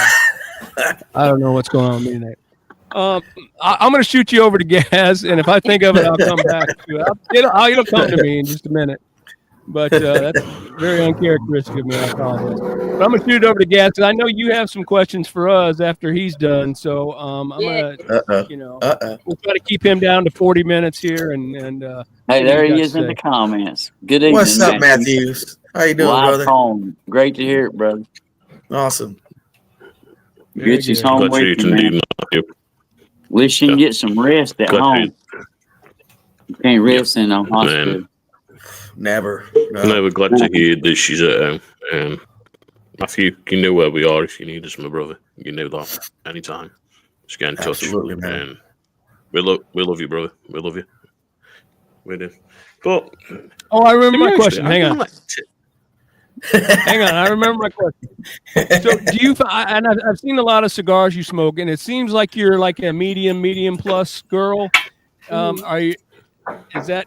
I don't know what's going on with me tonight. I'm going to shoot you over to Gaz, and if I think of it, I'll come back to it. It'll come to me in just a minute. But that's very uncharacteristic of me. I apologize. But I'm going to shoot it over to Gaz, because I know you have some questions for us after he's done. So I'm going to, we'll try to keep him down to 40 minutes here. And hey, there he is in the comments. Good evening. What's up, Matthews? How you doing, brother? Home. Great to hear it, brother. Awesome. Gets his home with you, man. At least you can get some rest at home. You can't rest in a hospital. Never. No, we're glad to hear that she's at home. Matthew, you know where we are if you need us, my brother. You know that anytime. Just get in touch. Absolutely, man. And we love you, brother. We love you. We do. But I remember my question. Hang on. Hang on, I remember my question. So, do you? And I've seen a lot of cigars you smoke, and it seems like you're like a medium plus girl. Are you? Is that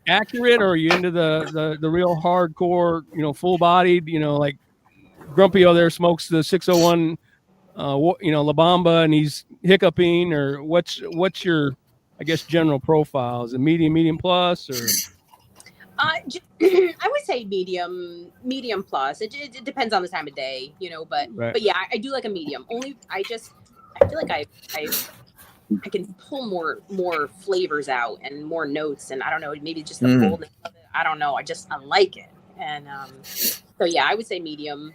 accurate, or are you into the real hardcore? Full bodied. Like Grumpy over there smokes the 601. La Bamba, and he's hiccuping. Or what's your, I guess, general profile? Is it medium plus, or? I would say medium plus. It depends on the time of day, But right. But yeah, I do like a medium. Only I feel like I can pull more flavors out and more notes, and I don't know, maybe just the boldness of it. I don't know. I like it, and so yeah, I would say medium.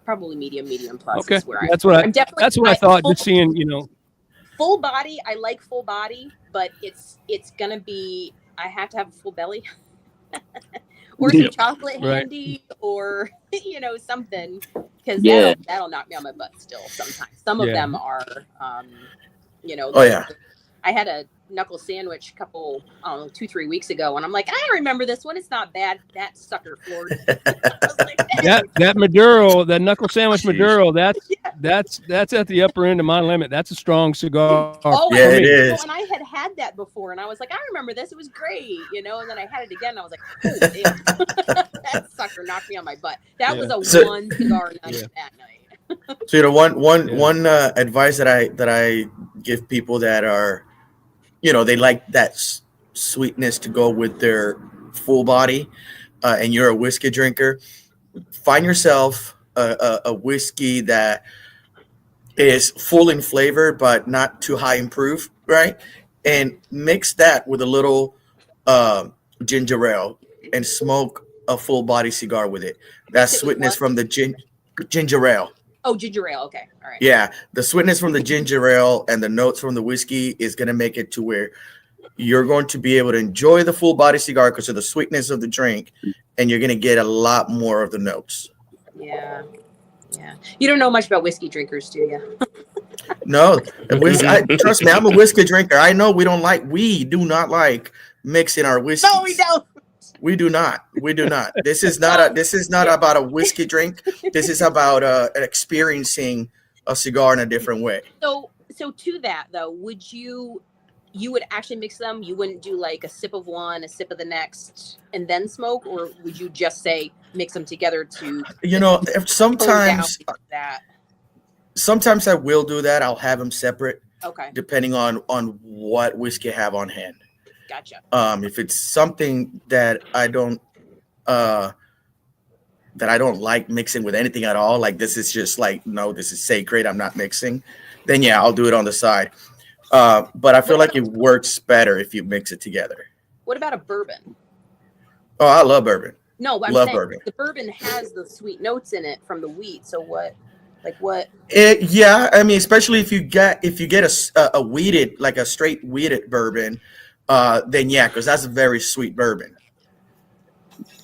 Probably medium plus. Okay, Is where that's what I thought. Just seeing, full body. I like full body, but it's gonna be. I have to have a full belly or some chocolate handy or, something, because that'll knock me on my butt still sometimes. Some of them are, I had a knuckle sandwich 2-3 weeks ago, and I'm like, I remember this one. It's not bad. That sucker floored. that Maduro, that knuckle sandwich Maduro, that's at the upper end of my limit. That's a strong cigar. Oh, yeah, it is. And I had that before, and I was like, I remember this. It was great, and then I had it again, and I was like, oh, damn. That sucker knocked me on my butt. That was a one cigar night that night. So one advice that I give people that are, they like that sweetness to go with their full body, and you're a whiskey drinker, find yourself a whiskey that is full in flavor but not too high in proof, right? And mix that with a little ginger ale and smoke a full body cigar with it. That sweetness from the ginger ale. Oh, ginger ale. Okay. All right. Yeah. The sweetness from the ginger ale and the notes from the whiskey is going to make it to where you're going to be able to enjoy the full body cigar because of the sweetness of the drink, and you're going to get a lot more of the notes. Yeah. Yeah. You don't know much about whiskey drinkers, do you? No. Trust me, I'm a whiskey drinker. I know we do not like mixing our whiskey. No, we don't. We do not. This is not about a whiskey drink. This is about experiencing a cigar in a different way. So to that though, you would actually mix them? You wouldn't do like a sip of one, a sip of the next, and then smoke, or would you just say mix them together to? Sometimes I will do that. I'll have them separate. Okay. Depending on what whiskey I have on hand. Gotcha. If it's something that I don't like mixing with anything at all, like this is just like, no, this is sacred, I'm not mixing, then yeah, I'll do it on the side. But I feel like it works better if you mix it together. What about a bourbon? Oh, I love bourbon. No, but I'm Love saying bourbon. the bourbon has the sweet notes in it from the wheat. So what? Yeah, I mean, especially if you get a wheated, like a straight wheated bourbon, then yeah, because that's a very sweet bourbon.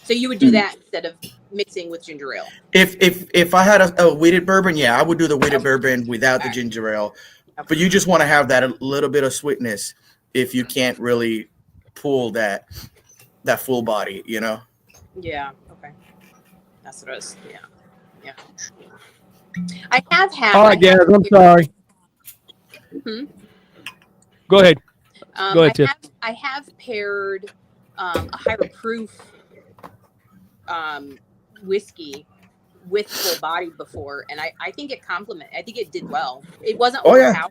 So you would do that instead of mixing with ginger ale. If I had a wheated bourbon, yeah, I would do the wheated bourbon without the ginger ale. Okay. But you just want to have that a little bit of sweetness if you can't really pull that full body, you know. Yeah. Okay. That's what it is. Yeah. Yeah. I have had. All right, guys. I'm sorry. Hmm? Go ahead. Go ahead, Tiff. I have paired a higher proof whiskey with full body before, and I think it complemented. I think it did well. It wasn't overpowering.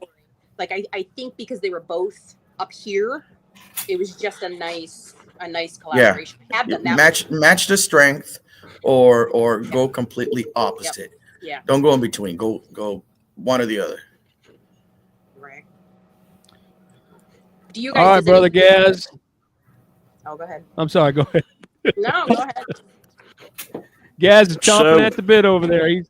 Like I think because they were both up here, it was just a nice collaboration. Yeah. Have done that Match the strength, or go completely opposite. Yep. Yeah. Don't go in between. Go one or the other. Right. Do you guys? All right, brother Gaz. Oh, go ahead. I'm sorry. Go ahead. No, go ahead. Gaz is chomping at the bit over there.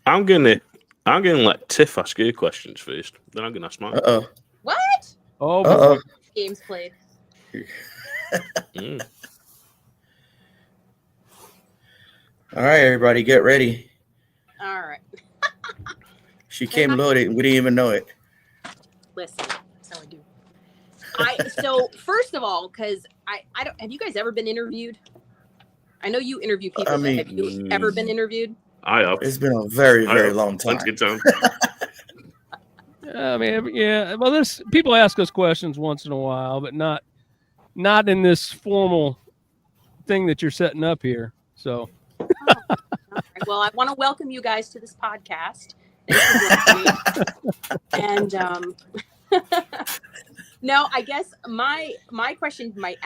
I'm gonna let Tiff ask her questions first. Then I'm gonna ask mine. What? Oh, Games played. All right, everybody, get ready. All right. She came loaded. We didn't even know it. Listen, that's how I do. So first of all, because I don't have you guys ever been interviewed? I know you interview people. I mean, have you ever been interviewed? I have. It's been a very, very long time. Let's get down. I mean, yeah. Well, there's people ask us questions once in a while, but not in this formal thing that you're setting up here. So. Right. Well, I want to welcome you guys to this podcast. And no, I guess my question, my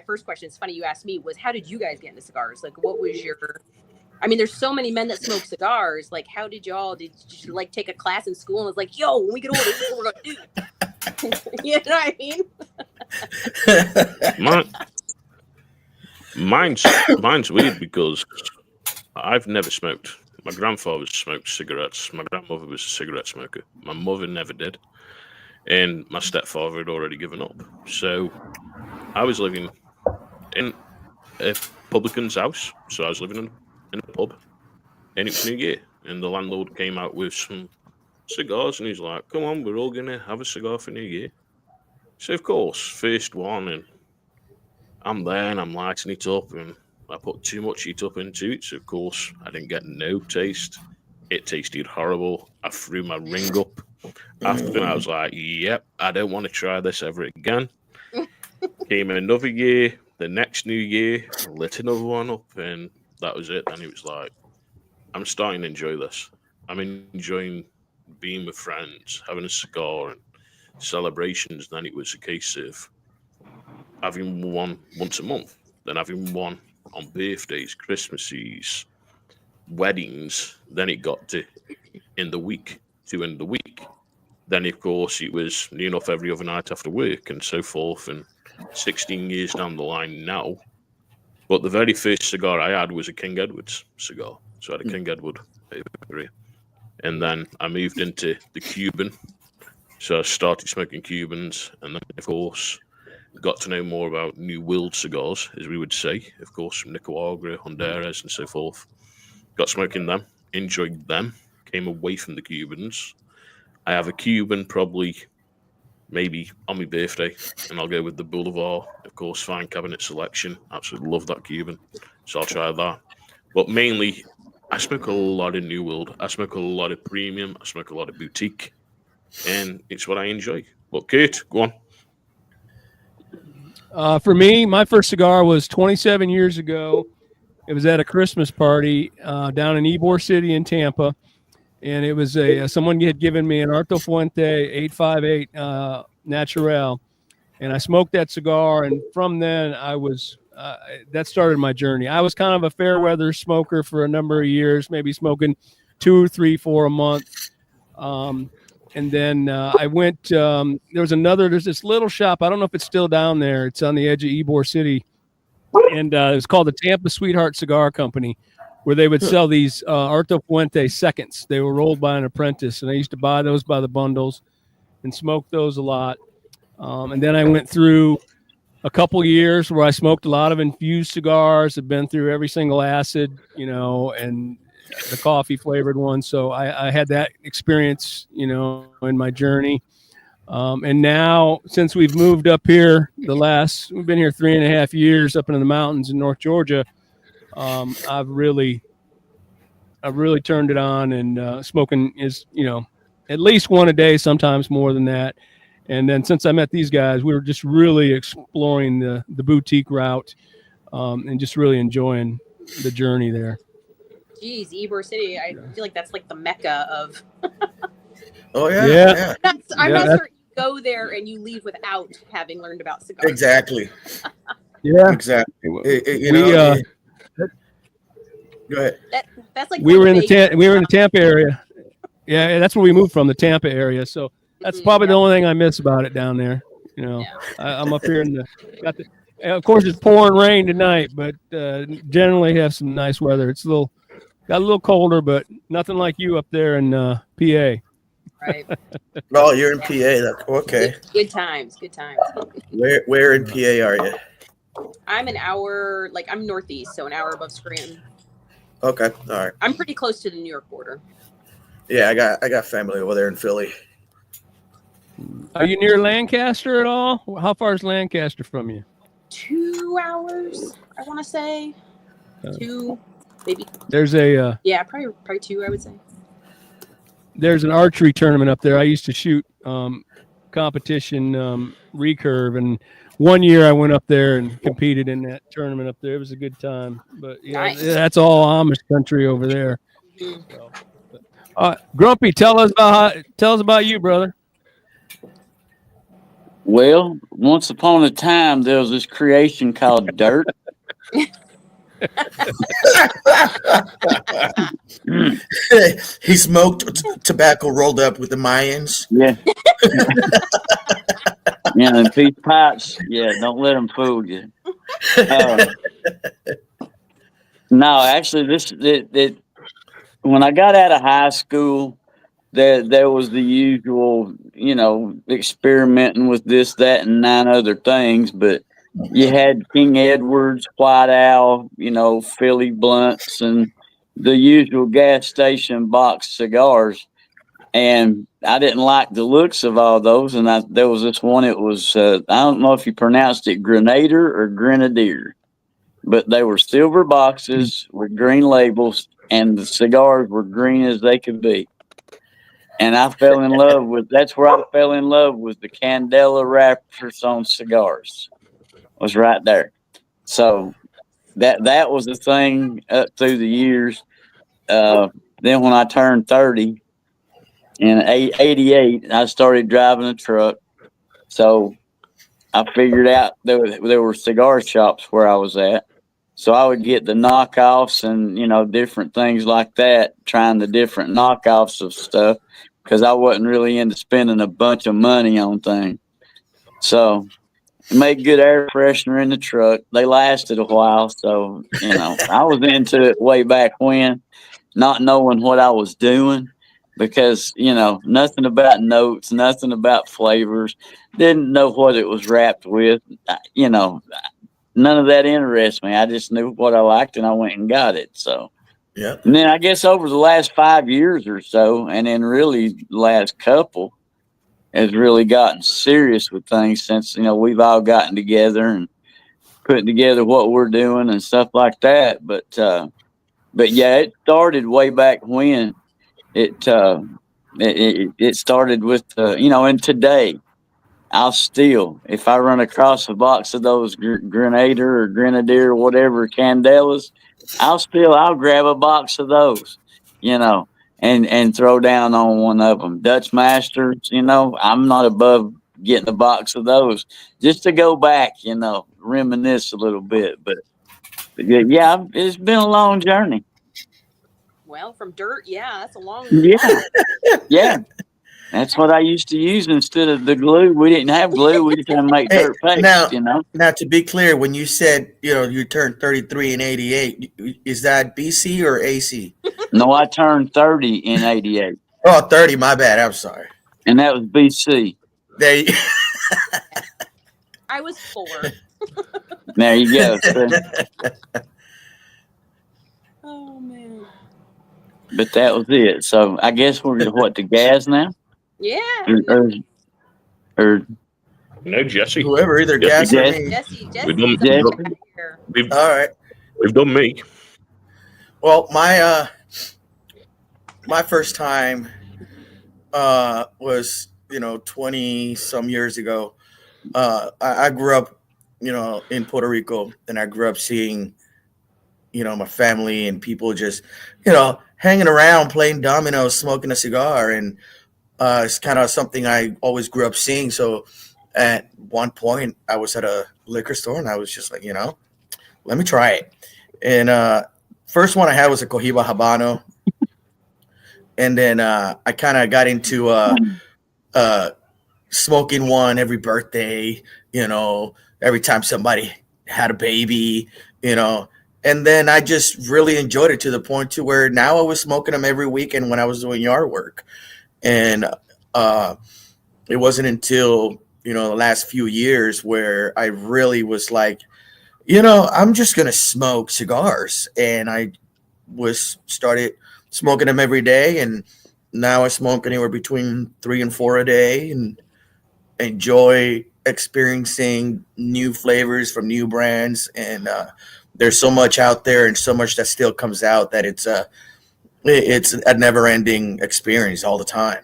first question, it's funny you asked me, was how did you guys get into cigars? Like, what was your? I mean, there's so many men that smoke cigars. Like, how did did you like take a class in school and was like, yo, when we get older, this is what we're gonna do? You know what I mean? Mine's weird because I've never smoked. My grandfather smoked cigarettes. My grandmother was a cigarette smoker. My mother never did. And my stepfather had already given up. So I was living in a publican's house. So I was living in a pub. And it was New Year. And the landlord came out with some cigars. And he's like, come on, we're all going to have a cigar for New Year. So, of course, first one. And I'm there and I'm lighting it up. And I put too much heat up into it, so of course I didn't get no taste. It tasted horrible. I threw my ring up. After that, I was like, yep, I don't want to try this ever again. Came another year, the next New Year, lit another one up, and that was it. And it was like, I'm starting to enjoy this. I'm enjoying being with friends, having a cigar and celebrations. Then it was a case of having one once a month, then having one on birthdays, Christmases, weddings. Then it got to in the week. Then, of course, it was near enough every other night after work and so forth. And 16 years down the line now. But the very first cigar I had was a King Edward's cigar. So I had a King Edward over here. And then I moved into the Cuban. So I started smoking Cubans. And then, of course, got to know more about New World cigars, as we would say, of course, from Nicaragua, Honduras, and so forth. Got smoking them, enjoyed them, came away from the Cubans. I have a Cuban probably maybe on my birthday, and I'll go with the Boulevard, of course, fine cabinet selection. Absolutely love that Cuban, so I'll try that. But mainly, I smoke a lot of New World. I smoke a lot of premium. I smoke a lot of boutique, and it's what I enjoy. But Kurt, go on. For me, my first cigar was 27 years ago. It was at a Christmas party down in Ybor City in Tampa, and it was someone had given me an Arto Fuente 858 Natural, and I smoked that cigar. And from then, I was that started my journey. I was kind of a fair weather smoker for a number of years, maybe smoking 2, 3, 4 a month. And then I went. There's this little shop. I don't know if it's still down there. It's on the edge of Ybor City, and it's called the Tampa Sweetheart Cigar Company, where they would sell these Arto Fuente seconds. They were rolled by an apprentice, and I used to buy those by the bundles and smoke those a lot. And then I went through a couple years where I smoked a lot of infused cigars. I've been through every single acid, and the coffee flavored one. So I had that experience, in my journey. And now, since we've moved up here, we've been here 3.5 years up into the mountains in North Georgia. I've really turned it on, and smoking is, at least one a day, sometimes more than that. And then since I met these guys, we were just really exploring the boutique route, and just really enjoying the journey there. Geez, Ybor City. I feel like that's like the mecca of. Oh yeah. I'm not sure you go there and you leave without having learned about cigars. Exactly. Yeah. Exactly. Go ahead. That's like we were in the Tampa area. Yeah, that's where we moved from, the Tampa area. So that's probably the only thing I miss about it down there. I'm up here of course it's pouring rain tonight, but generally have some nice weather. It's got a little colder, but nothing like you up there in PA. Right. Oh, you're in PA. Okay. Good times. Where in PA are you? I'm an hour, I'm northeast, so an hour above Scranton. Okay. All right. I'm pretty close to the New York border. Yeah, I got family over there in Philly. Are you near Lancaster at all? How far is Lancaster from you? 2 hours, I want to say. 2, maybe. There's a probably 2, I would say. There's an archery tournament up there. I used to shoot competition recurve, and one year I went up there and competed in that tournament up there. It was a good time. But Nice. that's all Amish country over there. Mm-hmm. So, Grumpy, tell us about you, brother. Well, once upon a time, there was this creation called dirt. He smoked tobacco rolled up with the Mayans. Yeah. And peace pipes. Yeah, don't let them fool you. No, actually, when I got out of high school, there was the usual, experimenting with this, that, and 9 other things. But you had King Edward's, White Owl, Philly Blunts, and the usual gas station box cigars. And I didn't like the looks of all those. And there was this one, it was, I don't know if you pronounced it Grenadier or Grenadier, but they were silver boxes with green labels, and the cigars were green as they could be. And I fell in love with, that's where I fell in love with the Candela wrappers on cigars. Was right there. So that was the thing up through the years. Then when I turned 30 in 88, I started driving a truck. So I figured out there were cigar shops where I was at. So I would get the knockoffs and, different things like that, trying the different knockoffs of stuff, because I wasn't really into spending a bunch of money on things. So made good air freshener in the truck. They lasted a while. So, I was into it way back when, not knowing what I was doing, because, nothing about notes, nothing about flavors, didn't know what it was wrapped with, none of that interests me. I just knew what I liked and I went and got it. So, yeah. And then I guess over the last 5 years or so, and then really the last couple, has really gotten serious with things since, we've all gotten together and putting together what we're doing and stuff like that. But yeah, it started way back when. It started with, and today, I'll still, if I run across a box of those Grenadier or Grenadier or whatever Candelas, I'll grab a box of those, and throw down on one of them. Dutch Masters, I'm not above getting a box of those just to go back, reminisce a little bit. But yeah, it's been a long journey. Well, from dirt, yeah, that's a long. Yeah, yeah. That's what I used to use instead of the glue. We didn't have glue. We just had to make Hey, dirt paste, now, you know. now to be clear, when you said you turned 33 in '88, is that BC or AC? No, I turned 30 in '88, Oh, 30. My bad. I'm sorry. and that was BC. There you, I was 4. There you go. So, Oh man. but that was it. So I guess we're to gas now, Yeah. or No, Jesse. whoever, either Yes, gas or Jess. me. Jesse. We've done, Jesse. we've, All right. we've done me. Well, my first time was 20 some years ago. I grew up in Puerto Rico, and I grew up seeing my family and people just hanging around, playing dominoes, smoking a cigar, and it's kind of something I always grew up seeing. So at one point I was at a liquor store and I was just like, let me try it. And first one I had was a Cohiba Habano. And then I kind of got into smoking one every birthday, every time somebody had a baby, and then I just really enjoyed it to the point to where now I was smoking them every weekend when I was doing yard work. And it wasn't until the last few years where I really was like, I'm just gonna smoke cigars, and I started smoking them every day, and now I smoke anywhere between 3 and 4 a day, and enjoy experiencing new flavors from new brands. And there's so much out there, and so much that still comes out, that it's a never-ending experience all the time.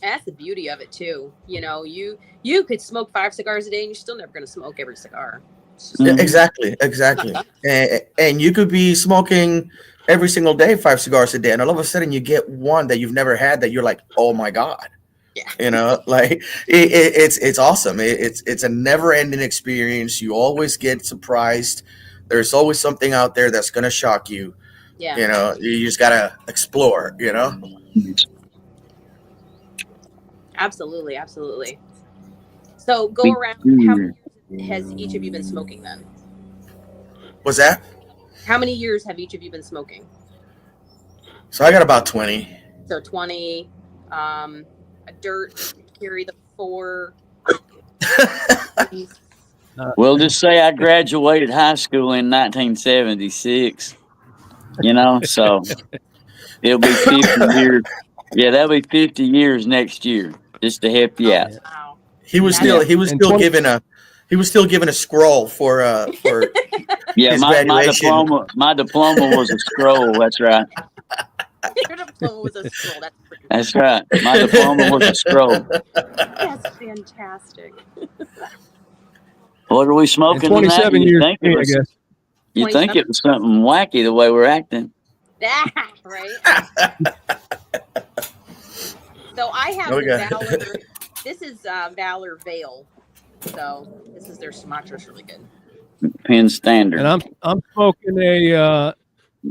That's the beauty of it too. You could smoke 5 cigars a day and you're still never going to smoke every cigar. Exactly. And you could be smoking every single day 5 cigars a day, and all of a sudden you get one that you've never had that you're like, oh my God. Yeah. Like it's awesome. It's a never-ending experience. You always get surprised. There's always something out there that's gonna shock you. Yeah. You just gotta explore. Absolutely. So go around. How many years has each of you been smoking then? What's that? How many years have each of you been smoking? So I got about 20. So 20. A dirt, carry the 4. We'll just say I graduated high school in 1976. So it'll be 50 years. Yeah, that'll be 50 years next year. Just to help you out. Wow. He was still given a scroll for Yeah, his my graduation. diploma was a scroll. That's right. Your diploma was a scroll. That's pretty cool. That's right. My diploma was a scroll. That's fantastic. What are we smoking tonight? 27 years, I guess. You think it was something wacky the way we're acting? Right. So I have the Valor. This is Valor Vale. So this is their Sumatra. It's really good. Penn Standard. And I'm smoking a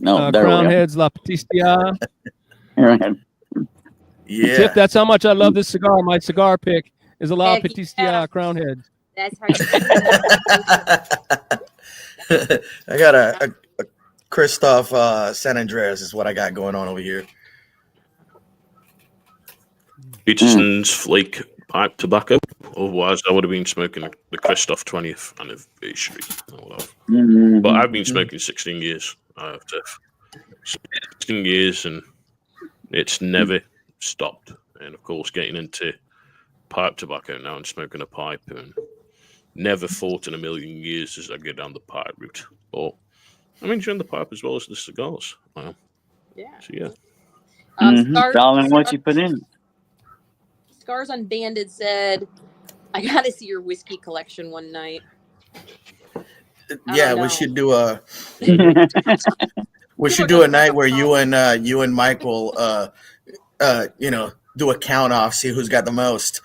Crown Heads La Patistia. Right. Yeah. Tip, that's how much I love this cigar. My cigar pick is a La Heck Patistia yeah. Crown Heads. That's how I got a Christoph San Andreas is what I got going on over here. Peterson's flake pipe tobacco. Otherwise, I would have been smoking the Christoph 20th anniversary. But I've been smoking 16 years. I have to 16 years, and it's never stopped. And of course, getting into pipe tobacco now and smoking a pipe, and never thought in a million years as I go down the pipe route. But I'm enjoying the pipe as well as the cigars. Yeah. So yeah. Cigars, all in what you put in. Cigars Unbanded said, I got to see your whiskey collection one night. Yeah, we should do a night where you and Michael do a count off, see who's got the most.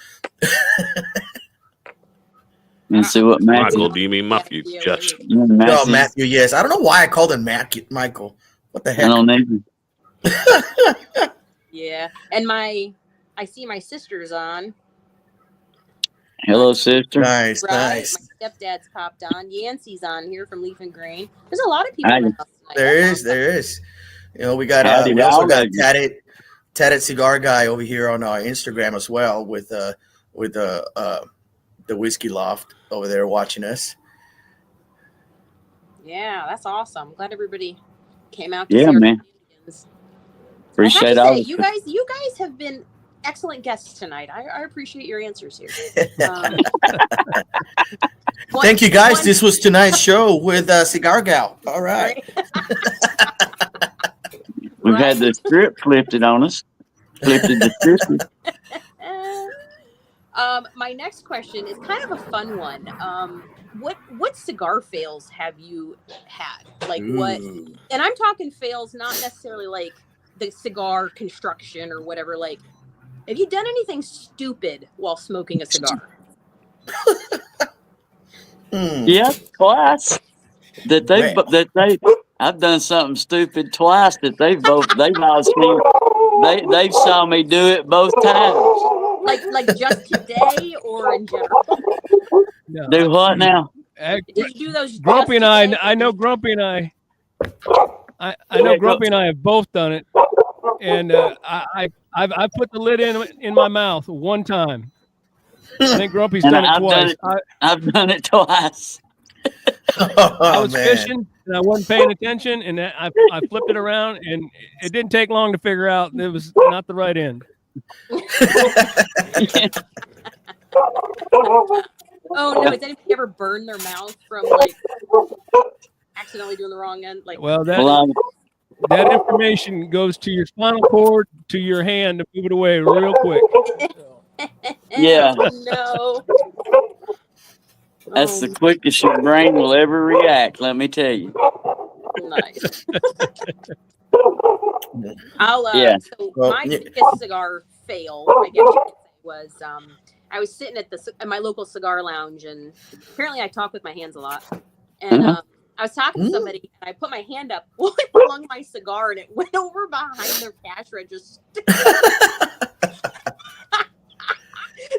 And see what Michael, do you mean Matthew? Just No, Matthew, yes. I don't know why I called him Michael. What the heck? I don't know. Yeah. And my I see my sister's on. Hello, sister. Nice, Right, nice. my stepdad's popped on. Yancey's on here from Leaf and Grain. There's a lot of people Howdy. in the house tonight. There That's is, there is. You know, we got Howdy we to also all got of you. tatted cigar guy over here on our Instagram as well with the whiskey loft over there watching us. Yeah, that's awesome. I'm glad everybody came out to Yeah, see our man. shenanigans. I Appreciate have to all say, of you guys have been excellent guests tonight. I appreciate your answers here. Thank you, guys. This was tonight's show with Cigar Gal. All right. We've had the script flipped it on us. Flipped the description. My next question is kind of a fun one. What cigar fails have you had? Like what? Ooh. And I'm talking fails, not necessarily like the cigar construction or whatever. Like, have you done anything stupid while smoking a cigar? Yeah, twice. I've done something stupid twice that they've all seen. They saw me do it both times. Like just today or in general? No. Do what now? Did you do those? Grumpy just and today? I know Grumpy and I know Grumpy and I have both done it, and I've put the lid in my mouth one time. I think Grumpy's done it twice. I've done it twice. I was fishing and I wasn't paying attention, and I flipped it around, and it didn't take long to figure out it was not the right end. Oh no! Has anybody ever burned their mouth from like accidentally doing the wrong end? Like, Well, that information goes to your spinal cord, to your hand to move it away real quick. Yeah. No. That's the quickest your brain will ever react, let me tell you. Nice. Yeah. So my biggest cigar fail, I guess you could say, was I was sitting at my local cigar lounge, and apparently I talk with my hands a lot. And I was talking to somebody, and I put my hand up, flung my cigar, and it went over behind their cash register.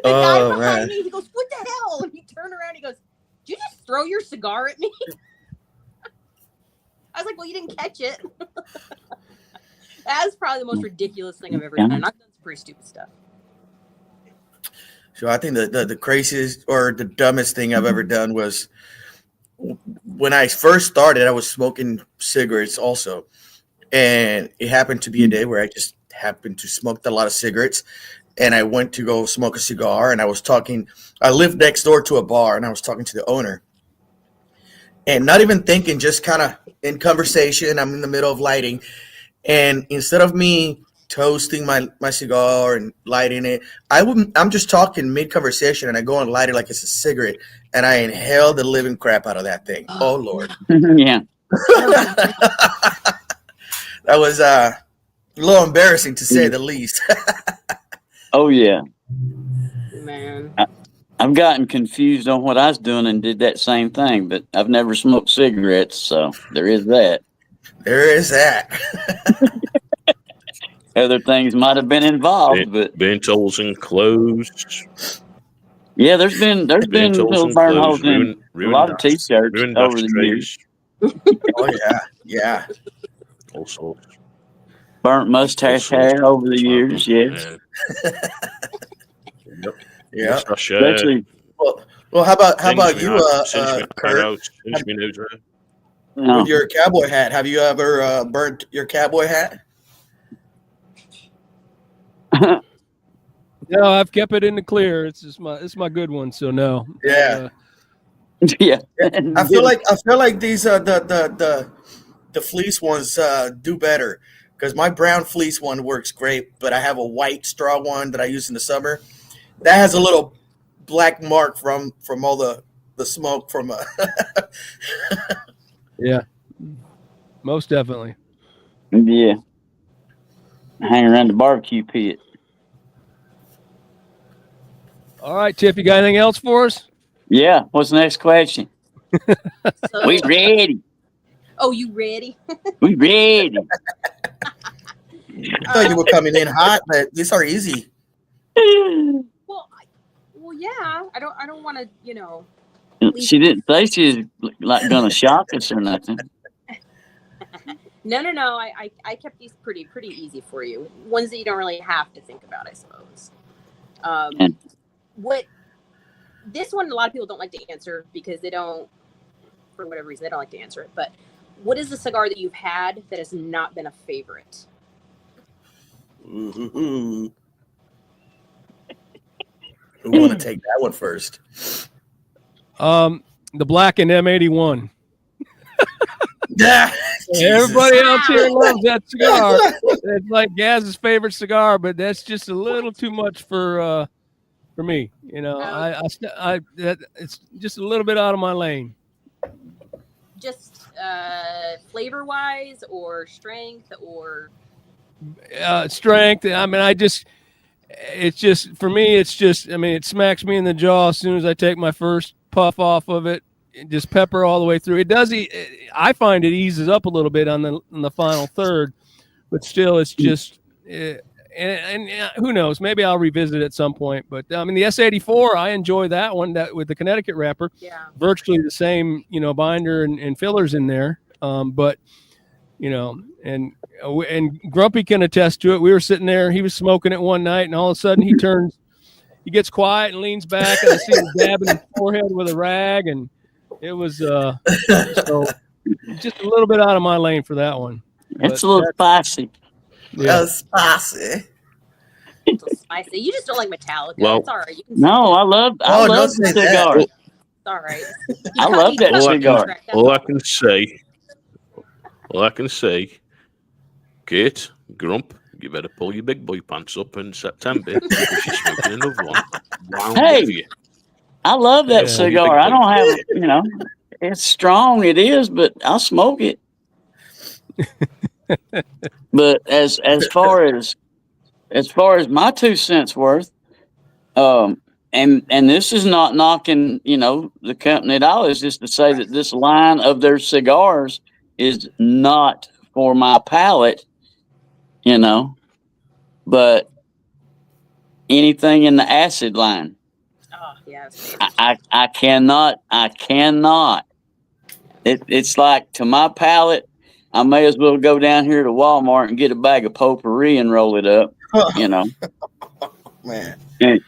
The guy behind me, he goes, "What the hell?" And he turned around, he goes, "Did you just throw your cigar at me?" I was like, "Well, you didn't catch it." That's probably the most ridiculous thing I've ever done. I've done some pretty stupid stuff. So I think the craziest or the dumbest thing I've ever done was when I first started, I was smoking cigarettes also. And it happened to be a day where I just happened to smoke a lot of cigarettes. And I went to go smoke a cigar, and I lived next door to a bar, and I was talking to the owner. And not even thinking, just kind of in conversation, I'm in the middle of lighting. And instead of me toasting my cigar and lighting it, I'm just talking mid-conversation, and I go and light it like it's a cigarette, and I inhale the living crap out of that thing. Oh, Lord. Yeah. That was a little embarrassing, to say the least. Oh, yeah. Man. I've gotten confused on what I was doing and did that same thing, but I've never smoked cigarettes, so there is that. There is that. Other things might have been involved, but bentals and clothes. yeah, there's been little burn holes in a lot of t-shirts over the years. Oh yeah. All sorts. Burnt mustache hair over the years, yes. Yeah. Especially, well, how about you, Kurt? No. With your cowboy hat, have you ever burnt your cowboy hat? No, I've kept it in the clear. It's my good one. So no. Yeah. Yeah. I feel like these the fleece ones do better, because my brown fleece one works great, but I have a white straw one that I use in the summer that has a little black mark from all the smoke from Yeah, most definitely. Yeah. Hang around the barbecue pit. All right, Tiff, you got anything else for us? Yeah. What's the next question? So, We ready. oh, you ready? We ready. I thought you were coming in hot, but these are easy. Well, yeah. I don't want to, She didn't say she was like gonna shock us or nothing. No. I kept these pretty easy for you. Ones that you don't really have to think about, I suppose. And What this one, a lot of people don't like to answer because they don't, for whatever reason, they don't like to answer it. But what is the cigar that you've had that has not been a favorite? Ooh. Who want to take that one first? The Black and M81. Yeah. Everybody else here loves that cigar. It's like Gaz's favorite cigar, but that's just a little too much for me. It's just a little bit out of my lane. Just flavor wise, or strength, or Strength. I mean, it's just for me. It's just. I mean, it smacks me in the jaw as soon as I take my first puff off of it. Just pepper all the way through. It does. I find it eases up a little bit on the final third, but still, it's just. And who knows? Maybe I'll revisit it at some point. But I mean, the S84, I enjoy that one. That with the Connecticut wrapper, yeah, virtually the same, binder and fillers in there. But and Grumpy can attest to it. We were sitting there. He was smoking it one night, and all of a sudden he gets quiet and leans back, and I see him dabbing his forehead with a rag, and it was so just a little bit out of my lane for that one. It's a little spicy. Yeah. Spicy. it's spicy. You just don't like Metallica. Well, it's all right. You can No, I love don't the say that. cigar. It's all right. I love that cigar. All I can say, Kate, Grump, you better pull your big boy pants up in September because you're smoking another one. Round Hey. with you. I love that Yeah. cigar. I don't have, it's strong. It is, but I'll smoke it. But as far as my 2 cents worth, and this is not knocking, the company at all. It's just to say that this line of their cigars is not for my palate, but anything in the acid line. Oh, yes. I cannot. It's like, to my palate, I may as well go down here to Walmart and get a bag of potpourri and roll it up, Man.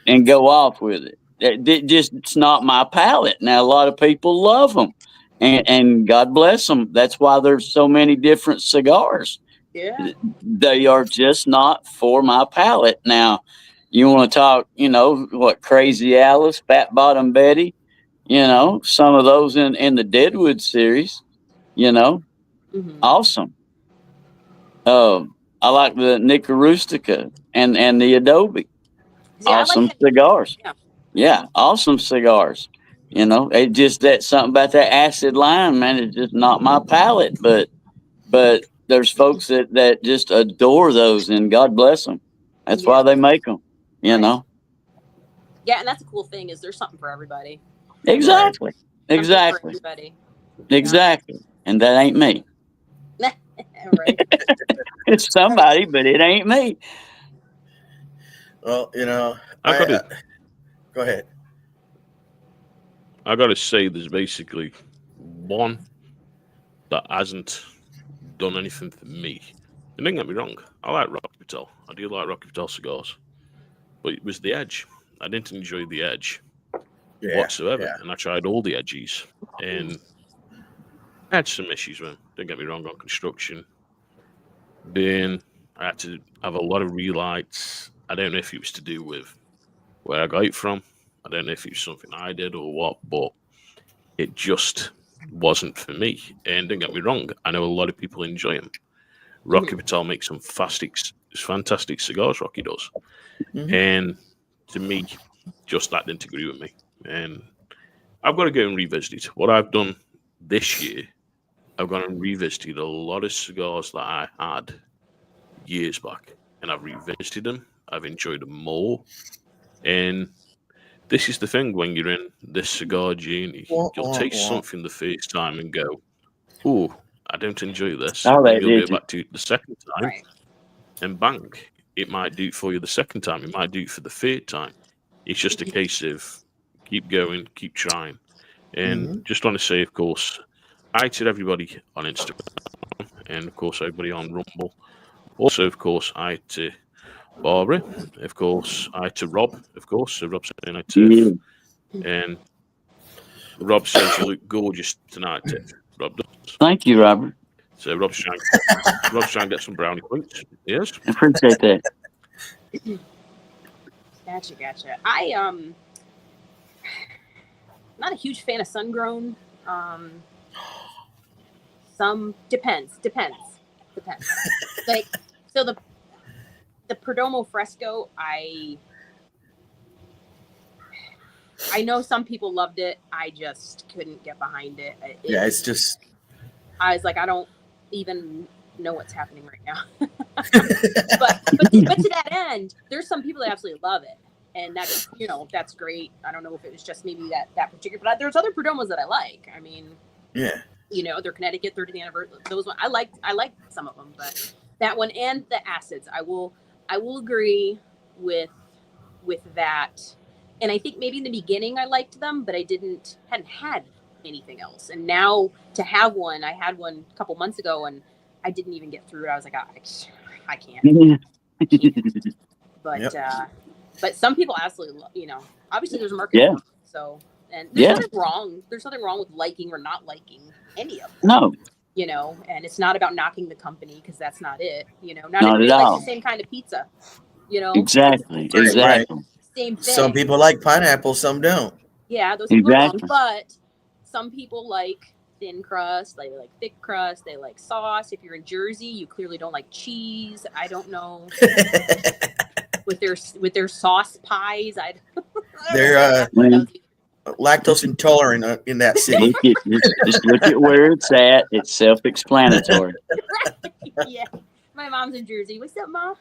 and go off with it. It's not my palate. Now, a lot of people love them, and God bless them. That's why there's so many different cigars. Yeah. They are just not for my palate. Now, you want to talk, what, Crazy Alice, Fat Bottom Betty, some of those in the Deadwood series, Mm-hmm. awesome. I like the Nicarustica and the Adobe. See, I Awesome like that. cigars. Yeah. Yeah, awesome cigars. It just that something about that acid line, man, it's just not my palate. But there's folks that just adore those, and God bless them. That's why they make them. Right. Yeah, and that's a cool thing is there's something for everybody. Exactly. Something for Exactly. everybody. Exactly. And that ain't me. Right. It's somebody, but it ain't me. Well, go ahead. I got to say, there's basically one that hasn't done anything for me. And don't get me wrong, I like Rocky Patel. I do like Rocky Patel cigars. But it was the edge. I didn't enjoy the edge whatsoever. Yeah. And I tried all the edges. And I had some issues with them. Don't get me wrong, on construction. Then I had to have a lot of relights. I don't know if it was to do with where I got it from. I don't know if it was something I did or what, but it just wasn't for me. And don't get me wrong, I know a lot of people enjoy them. Rocky Patel makes some fantastic cigars, Rocky does. Mm-hmm. And to me, just that didn't agree with me. And I've got to go and revisit it. What I've done this year, I've gone and revisited a lot of cigars that I had years back. And I've revisited them. I've enjoyed them more. And this is the thing, when you're in this cigar journey, you'll taste something the first time and go, "Oh, I don't enjoy this." Oh, and you'll go back to it the second time and bang, it might do it for you the second time. It might do it for the third time. It's just a case of keep going, keep trying. And just want to say, of course, hi to everybody on Instagram and, of course, everybody on Rumble. Also, of course, hi to Barbara. Of course, hi to Rob. Of course, so Rob's saying hi, Tiff. And Rob says you look gorgeous tonight, Tiff. Rob does. Thank you, Robert. So Rob's trying to get some brownie points. Yes. I appreciate that. Gotcha. I not a huge fan of sun grown. Some depends. Like, so the Perdomo Fresco, I know some people loved it. I just couldn't get behind it. It's just. I was like, I don't even know what's happening right now. but to that end, there's some people that absolutely love it, and that's that's great. I don't know if it was just maybe that particular, but there's other Perdomos that I like. I mean, yeah, they're Connecticut 30th anniversary. Those one I like some of them, but that one and the acids, I will agree with that. And I think maybe in the beginning I liked them, but I hadn't had anything else. And now to have one, I had one a couple months ago and I didn't even get through it. I was like, I can't. But some people absolutely obviously there's a market for it, so, and there's nothing wrong. There's nothing wrong with liking or not liking any of them. No. And it's not about knocking the company, because that's not it. Not at everybody likes all. the same kind of pizza. Exactly. Right. Same thing. Some people like pineapple, some don't. Yeah, those people are wrong, but some people like thin crust, they like thick crust, they like sauce. If you're in Jersey, you clearly don't like cheese. I don't know. with their sauce pies, They're lactose intolerant in that city. Just look at where it's at. It's self-explanatory. Yeah, my mom's in Jersey. What's up, Mom?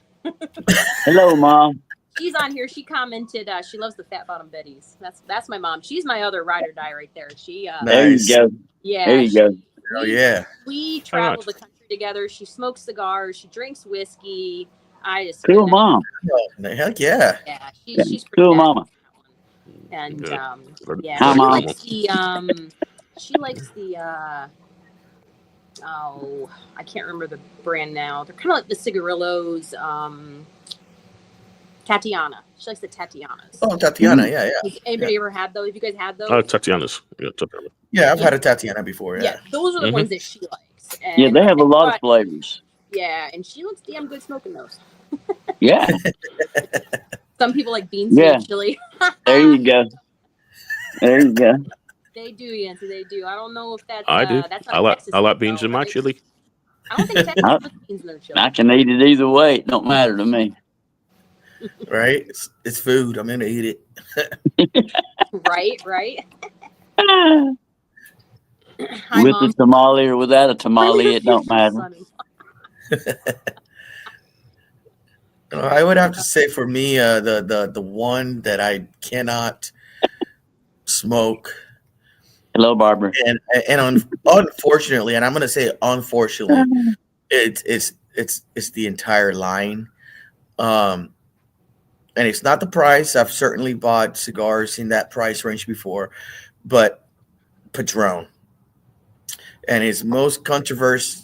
Hello, Mom. She's on here. She commented she loves the Fat Bottom Betties. That's my mom. She's my other ride or die right there. She there you go. Yeah. There you go. We travel the country together. She smokes cigars. She drinks whiskey. I just cool mom. Heck yeah. Yeah, she's pretty cool mama. And Hi, she likes the I can't remember the brand now. They're kind of like the Cigarillos. Tatiana. She likes the Tatianas. Oh, Tatiana, yeah. Anybody ever had those? Have you guys had those? Oh, Tatianas. Yeah, Tatiana. Yeah, I've had a Tatiana before. Yeah, those are the ones that she likes. And yeah, they have a lot of flavors. Yeah, and she looks damn good smoking those. Yeah. Some people like beans and chili. There you go. There you go. They do, Yancy. They do. I don't know if that's. I do. That's I like beans in my chili. I don't think Texas puts beans in their chili. I can eat it either way. It don't matter to me. Right? It's food. I'm gonna eat it. Right. Hi, with Mom. a tamale or without a tamale, it don't matter. I would have to say for me, the one that I cannot smoke. Hello, Barbara. And unfortunately, and I'm gonna say unfortunately, it's the entire line. And it's not the price. I've certainly bought cigars in that price range before, but Padron. And his most controversial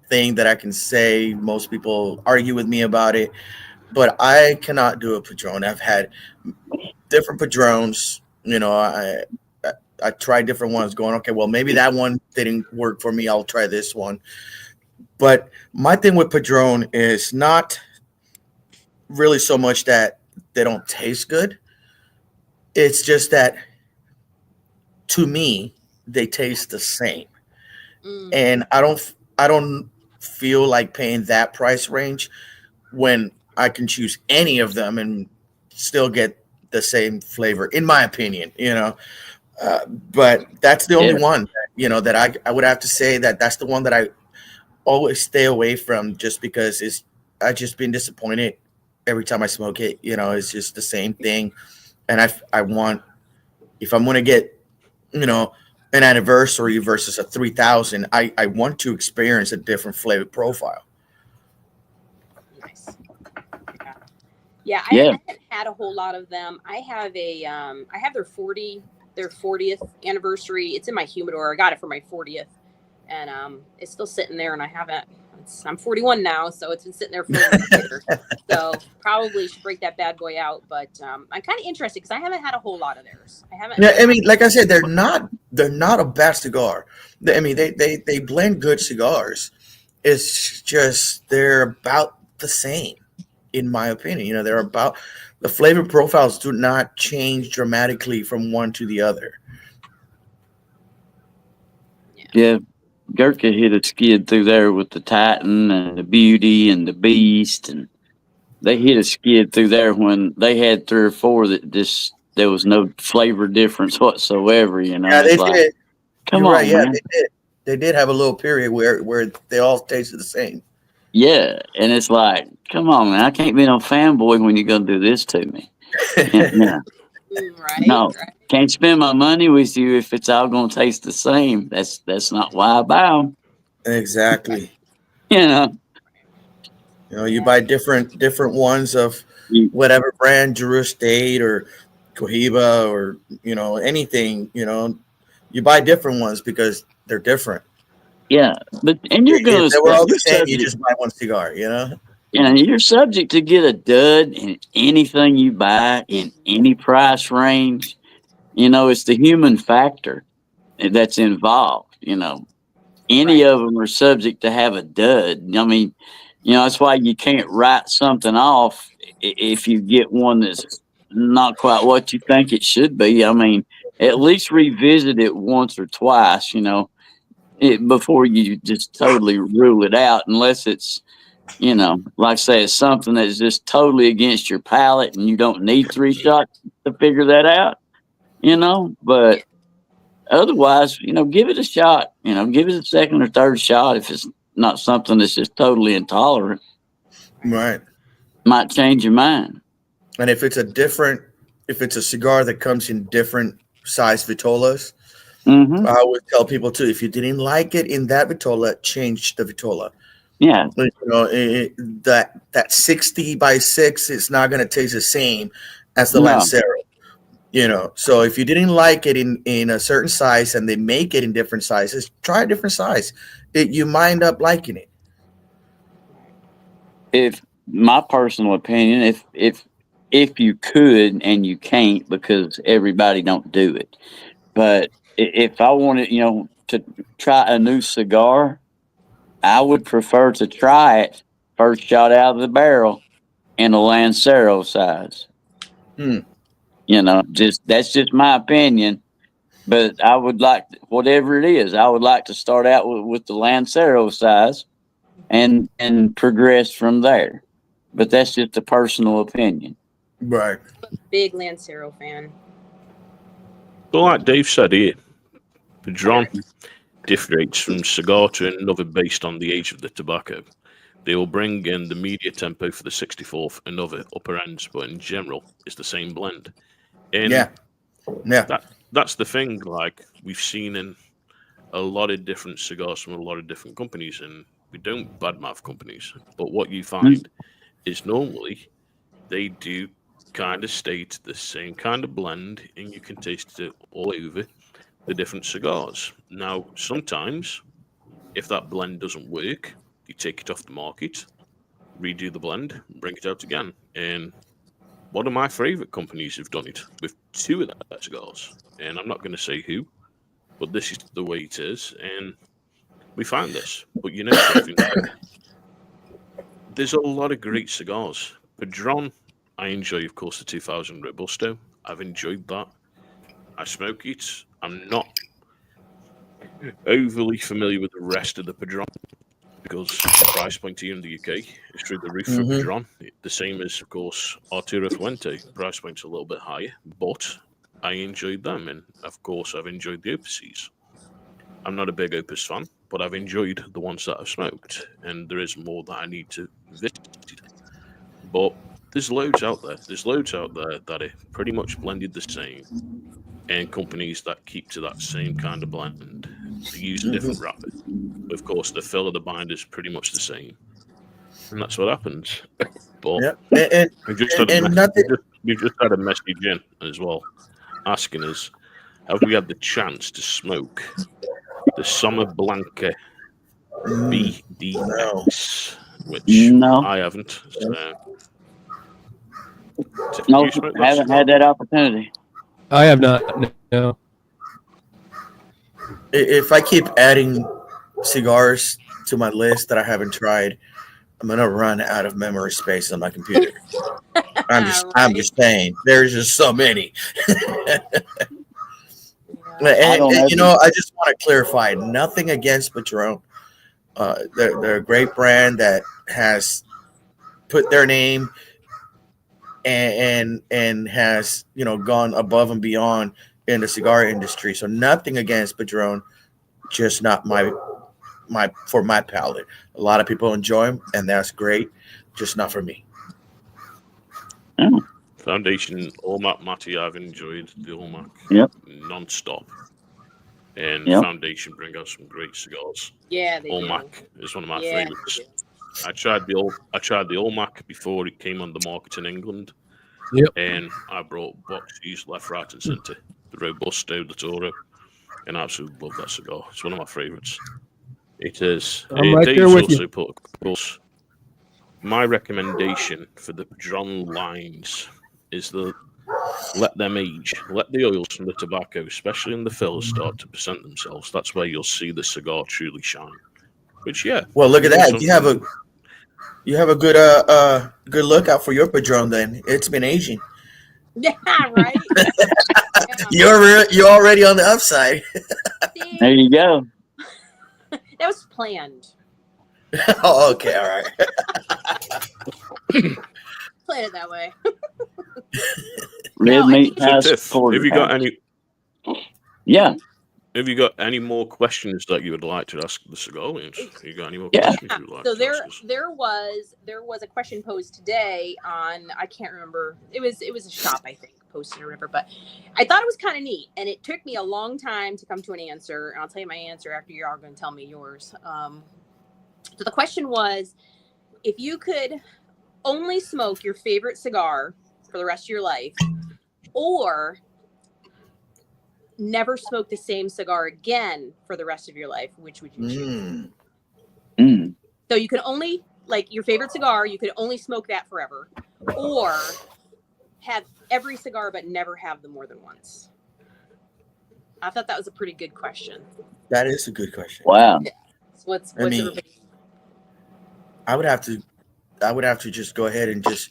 thing that I can say, most people argue with me about it, but I cannot do a Padron. I've had different Padrones. I tried different ones going, okay, well, maybe that one didn't work for me. I'll try this one. But my thing with Padron is not really so much that they don't taste good. It's just that, to me, they taste the same. And I don't feel like paying that price range when I can choose any of them and still get the same flavor, in my opinion, but that's the only one, that I would have to say that's the one that I always stay away from, just because I've just been disappointed every time I smoke it. It's just the same thing. And I want, if I'm going to get, an anniversary versus a 3000, I want to experience a different flavor profile. Nice. Yeah, I Yeah. haven't had a whole lot of them. I have I have their 40th anniversary. It's in my humidor. I got it for my 40th, and it's still sitting there, and I haven't. I'm 41 now, so it's been sitting there for a year. So probably should break that bad boy out. But I'm kind of interested because I haven't had a whole lot of theirs. I haven't. Yeah, I mean, like I said, they're not a bad cigar. I mean, they blend good cigars. It's just they're about the same, in my opinion. You know, they're about the flavor profiles do not change dramatically from one to the other. Yeah. Gurkha hit a skid through there with the Titan and the Beauty and the Beast, and they hit a skid through there when they had 3 or 4 that just there was no flavor difference whatsoever. You know, Yeah, they it's like, did. come You're right. on, Yeah, man. they did. They did have a little period where they all tasted the same. Yeah, and it's like, come on, man. I can't be no fanboy when you're gonna do this to me. Yeah, Right. no, Right. can't spend my money with you if it's all gonna taste the same. That's not why I buy them. Exactly. You know, You know, you buy different ones of whatever brand, Drew Estate or Cohiba or anything. You buy different ones because they're different. yeah, but and you're If gonna they were all you're the same, you subject. just buy one cigar. You know. And you're subject to get a dud in anything you buy in any price range. You know, it's the human factor that's involved. You know, any Right. of them are subject to have a dud. I mean, that's why you can't write something off if you get one that's not quite what you think it should be. I mean, at least revisit it once or twice, before you just totally rule it out, unless it's like I say, it's something that's just totally against your palate and you don't need 3 shots to figure that out, but otherwise, give it a shot, give it a second or third shot if it's not something that's just totally intolerant. Right. Might change your mind. And if it's a cigar that comes in different size vitolas, Mm-hmm. I would tell people too, if you didn't like it in that vitola, change the vitola. Yeah. That 60 by 6 is not going to taste the same as the No. Lancero. So if you didn't like it in a certain size and they make it in different sizes, try a different size. You might up liking it. If my personal opinion, if you could and you can't because everybody don't do it, but if I wanted, to try a new cigar, I would prefer to try it first shot out of the barrel in a Lancero size. That's just my opinion. But I would like, whatever it is, I would like to start out with the Lancero size and progress from there. But that's just a personal opinion. Right. Big Lancero fan. But like Dave said here, Padron differentiates from cigar to another based on the age of the tobacco. They will bring in the media tempo for the 64th and other upper ends, but in general, it's the same blend. And yeah. That's the thing. Like we've seen in a lot of different cigars from a lot of different companies, and we don't badmouth companies. But what you find is normally they do kind of state the same kind of blend, and you can taste it all over the different cigars. Now, sometimes if that blend doesn't work, you take it off the market, redo the blend, bring it out again. And one of my favorite companies have done it with 2 of their cigars. And I'm not going to say who, but this is the way it is. And we found this. But you know something? There's a lot of great cigars. Padron, I enjoy, of course, the 2000 Robusto. I've enjoyed that. I smoke it. I'm not overly familiar with the rest of the Padron because the price point here in the UK is through the roof for Padron. The same as, of course, Arturo Fuente. Price point's a little bit higher, but I enjoyed them. And, of course, I've enjoyed the Opuses. I'm not a big Opus fan, but I've enjoyed the ones that I've smoked. And there is more that I need to visit. But there's loads out there. There's loads out there that are pretty much blended the same. And companies that keep to that same kind of blend. They use a different wrapper. Of course, the fill of the binder is pretty much the same. and that's what happens. But Yep. we've just had a And nothing. we've just had a message in as well, asking us, have we had the chance to smoke the Summer Blanca BDX, which No. I haven't. So. Tiffany, No, you smoke that haven't cigar? had that opportunity. I have not. No. If I keep adding cigars to my list that I haven't tried, I'm gonna run out of memory space on my computer. I'm just saying, there's just so many. And, you know, I just want to clarify, nothing against Patron. They're a great brand that has put their name and has, you know, gone above and beyond in the cigar industry. So nothing against Padron, just not my for my palate. A lot of people enjoy them, and that's great. Just not for me. Oh, Foundation Olmac Matty, I've enjoyed the Olmac Yep. non-stop. And Yep. Foundation bring out some great cigars. Yeah, they Olmac is one of my Yeah, favorites. they do. I tried the Olmac before it came on the market in England. Yep. And I brought boxes left, right, and centre. The Robusto, the Toro, and I absolutely love that cigar. It's one of my favourites. It is. I'm right there Dave's with you. also put, of course, my recommendation for the Padron lines is the let them age. Let the oils from the tobacco, especially in the fillers, start to present themselves. That's where you'll see the cigar truly shine. Which, yeah. Well, look at that. something- You have a good good lookout for your Padron. Then it's been aging. Yeah, right. You're already on the upside. See, there you go. that was planned. Oh, okay, all right. Planned it that way. Red No, I meat think- has Tiff, quarter have you got pound. any? Yeah. Have you got any more questions that you would like to ask the Cigar Loons? You got any more Yeah. questions you would like So to ask us? there was a question posed today on, I can't remember, it was a shop, I think, posted or whatever, but I thought it was kind of neat, and it took me a long time to come to an answer, and I'll tell you my answer after you're all going to tell me yours. So the question was, if you could only smoke your favorite cigar for the rest of your life, or never smoke the same cigar again for the rest of your life, which would you choose? Mm. So you could only, like, your favorite cigar, you could only smoke that forever, or have every cigar but never have them more than once. I thought that was a pretty good question. That is a good question. Wow. So what's I mean, everybody? I would have to just go ahead and just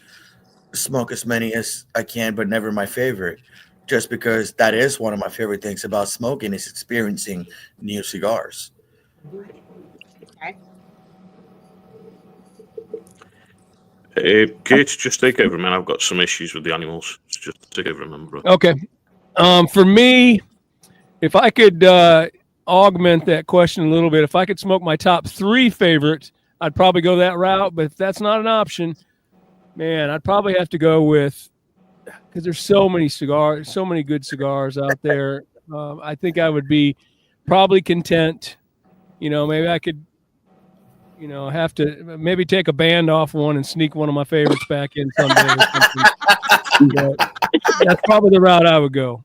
smoke as many as I can, but never my favorite. Just because that is one of my favorite things about smoking is experiencing new cigars. Okay. Hey, Kate, just take over, man. I've got some issues with the animals. Just take over, remember. Okay. For me, if I could augment that question a little bit, if I could smoke my top 3 favorites, I'd probably go that route. But if that's not an option, man, I'd probably have to go with, because there's so many cigars, so many good cigars out there. I think I would be probably content. You know, maybe I could, you know, have to maybe take a band off one and sneak one of my favorites back in someday. Or something. But that's probably the route I would go.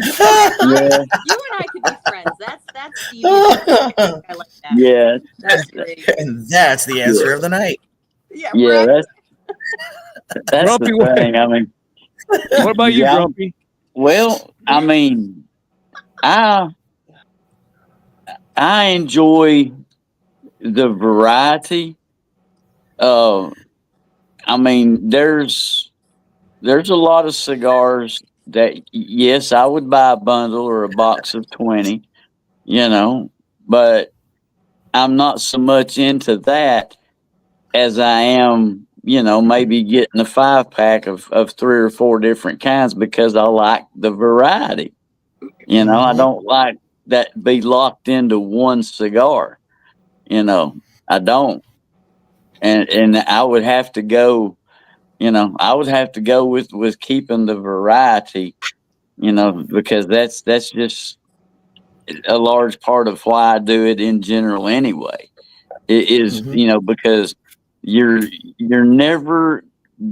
Yeah. You and I could be friends. That's the unique thing. I like that. Yeah. That's great. And that's the answer of the night. Yeah, Yeah. right? That's Grumpy the way. thing. I mean, What about you, Yeah. Grumpy? well, I mean, I enjoy the variety. I mean, there's a lot of cigars that, yes, I would buy a bundle or a box of 20, you know, but I'm not so much into that as I am, you know, maybe getting a 5-pack of 3 or 4 different kinds because I like the variety. You know, I don't like that be locked into one cigar. You know, I don't. And I would have to go, you know, with keeping the variety, you know, because that's just a large part of why I do it in general anyway. It is, Mhm. you know, because you're never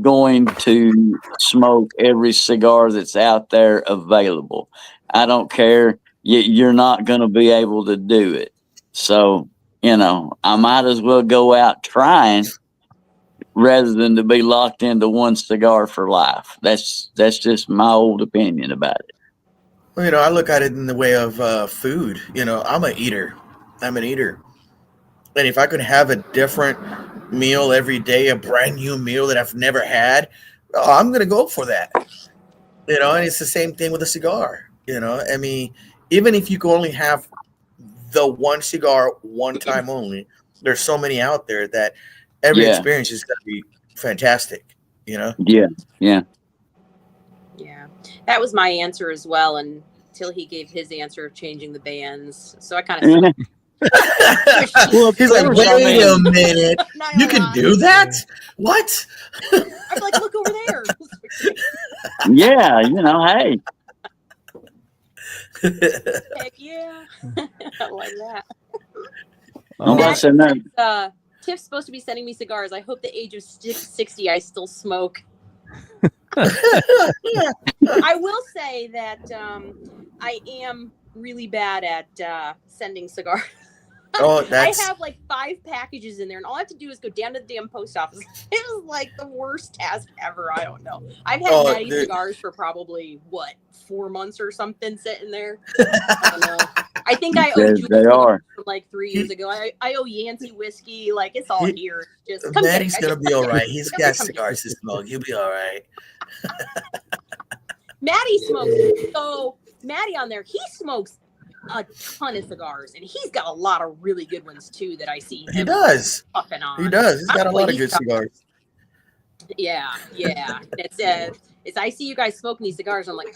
going to smoke every cigar that's out there available. I don't care. You're not going to be able to do it. So, I might as well go out trying rather than to be locked into one cigar for life. That's just my old opinion about it. Well, I look at it in the way of food. I'm an eater. I'm an eater. And if I could have a different meal every day, a brand new meal that I've never had, I'm going to go for that. And it's the same thing with a cigar. I mean, even if you can only have the one cigar one time only, there's so many out there that every experience is going to be fantastic. Yeah. Yeah. That was my answer as well until he gave his answer of changing the bands. So I kind of He's like, wait a minute. You can do that? What? I'm like, look over there. Yeah, hey. Heck yeah. I like that. Tiff's supposed to be sending me cigars. I hope the age of 60 I still smoke. I will say that I am really bad at sending cigars. Oh, I have like 5 packages in there, and all I have to do is go down to the damn post office. It was like the worst task ever. I don't know. I've had Maddie cigars for probably 4 months or something sitting there. I don't know. I think I owe you from like 3 years ago. I owe Yancey whiskey. Like it's all here. Just come Maddie's gonna be all right. He's got cigars to smoke. He'll be all right. Maddie smokes. So Maddie on there, he smokes a ton of cigars, and he's got a lot of really good ones too that I see him. He does. Fucking on. He does. He's got a lot of good cigars. Yeah. It's I see you guys smoking these cigars. I'm like,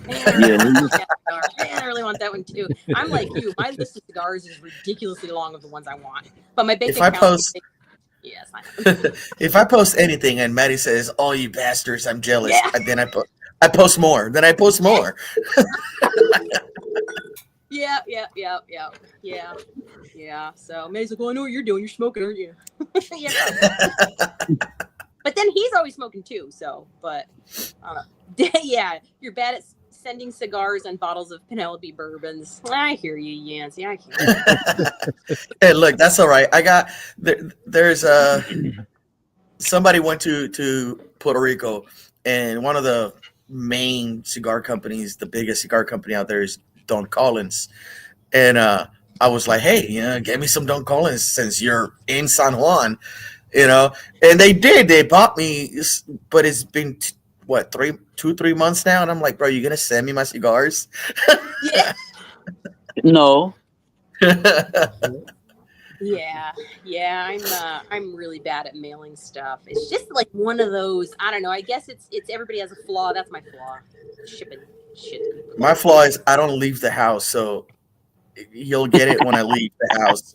man, I really want that one too. I'm like you. My list of cigars is ridiculously long of the ones I want. But my bank account. Yes. If I post anything and Maddie says, "Oh, you bastards, I'm jealous," then I post more. Then I post more. Yeah. So May's like, "Well, I know what you're doing. You're smoking, aren't you?" Yeah. But then he's always smoking too. So, but I don't know. Yeah, you're bad at sending cigars and bottles of Penelope bourbons. I hear you, Yancey. I hear you. Hey, look, that's all right. I got there's somebody went to Puerto Rico, and one of the main cigar companies, the biggest cigar company out there, is Don Collins. And I was like, hey, get me some Don Collins since you're in San Juan, and they did. They bought me, but it's been 2-3 months now, and I'm like, bro, you gonna send me my cigars? Yeah. No. Yeah. I'm really bad at mailing stuff. It's just like one of those. I don't know. I guess it's everybody has a flaw. That's my flaw. Shipping shit. My flaw is I don't leave the house, so you'll get it when I leave the house.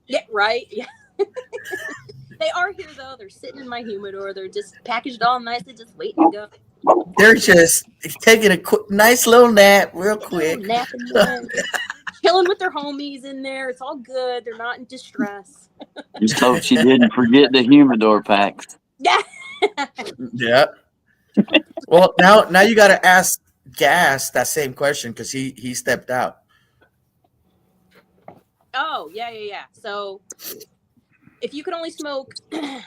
Yeah, right. Yeah. They are here though. They're sitting in my humidor. They're just packaged all nicely, just waiting to go. They're just taking a nice little nap, real quick. Chilling with their homies in there. It's all good. They're not in distress. Just hope she didn't forget the humidor packs. Yeah. Yeah. Well, now you got to ask Gas that same question because he stepped out. Oh, yeah. So if you could only smoke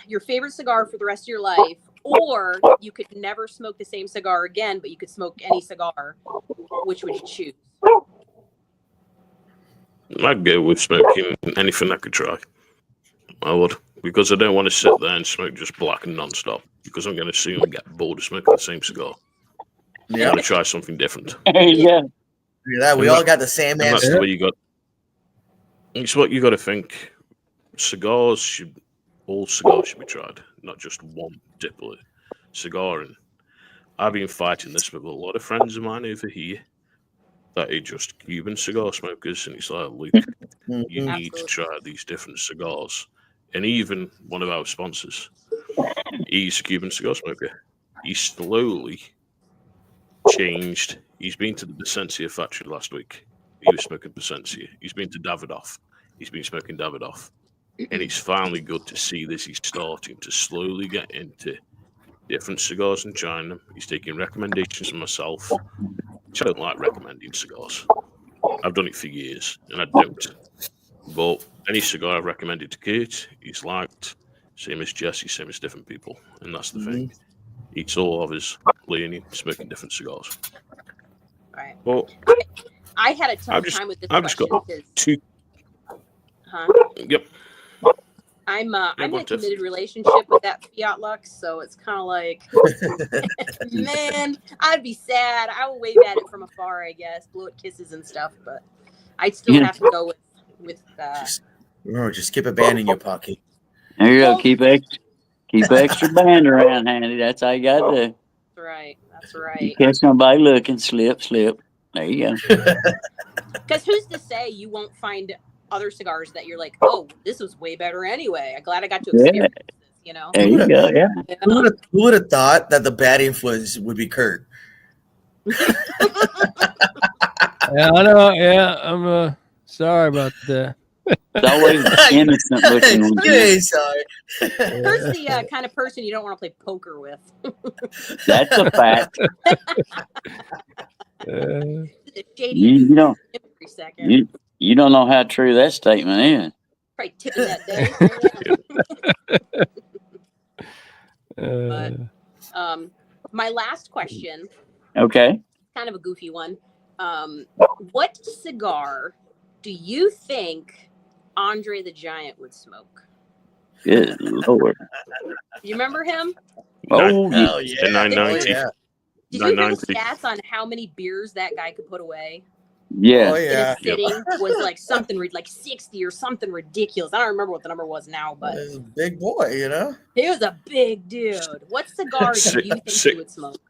your favorite cigar for the rest of your life, or you could never smoke the same cigar again, but you could smoke any cigar, which would you choose? I'd go with smoking anything I could try. I would, because I don't want to sit there and smoke just black and non-stop, because I'm going to soon get bored of smoking the same cigar. Yeah. I'm going to try something different. Yeah. We all got the same answer. That's the way you got. It's what you got to think. All cigars should be tried, not just one particular cigar. And I've been fighting this with a lot of friends of mine over here that are just Cuban cigar smokers, and it's like, Luke, you need to try these different cigars. And even one of our sponsors, he's a Cuban cigar smoker. He slowly changed. He's been to the Plasencia factory last week. He was smoking Plasencia. He's been to Davidoff. he's been smoking Davidoff. And it's finally good to see this. He's starting to slowly get into different cigars and trying them. He's taking recommendations from myself. Which I don't like recommending cigars. I've done it for years, and I don't. But any cigar I've recommended to Kurt, he's liked. Same as Jesse, same as different people. And that's the thing. Each all of us learning, smoking different cigars. Right. Well, I had a tough time with this I've just question got because, two. Yep. I'm go in a on, Tiff. committed relationship with that Fiat Lux, so it's kind of like, man, I'd be sad. I will wave at it from afar, I guess, blow it kisses and stuff, but I'd still have to go with. Just keep a band in your pocket. There you go. Keep extra band around handy. That's all you got to do. That's right. That's You right. catch somebody looking, slip. There you go. Because who's to say you won't find other cigars that you're like, oh, this was way better anyway. I'm glad I got to experience this, you know? There you go. Yeah. Who would have thought that the bad influence would be Kurt? Yeah, I know. Yeah, I'm sorry about that. It's always innocent looking. One. You ain't sorry. Who's the kind of person you don't want to play poker with? That's a fact. Shady You don't. every second. You don't know how true that statement is. Probably tipping that day. But my last question, Okay. kind of a goofy one. What cigar do you think Andre the Giant would smoke? Good Lord. You remember him? Oh, Hell yeah. The 990. Yeah. Did you hear the 990. stats on how many beers that guy could put away? yeah. Oh, In yeah. a sitting was like something like 60 or something ridiculous. I don't remember what the number was now, but He's a big boy, you know? he was a big dude. What cigar do you think he would smoke?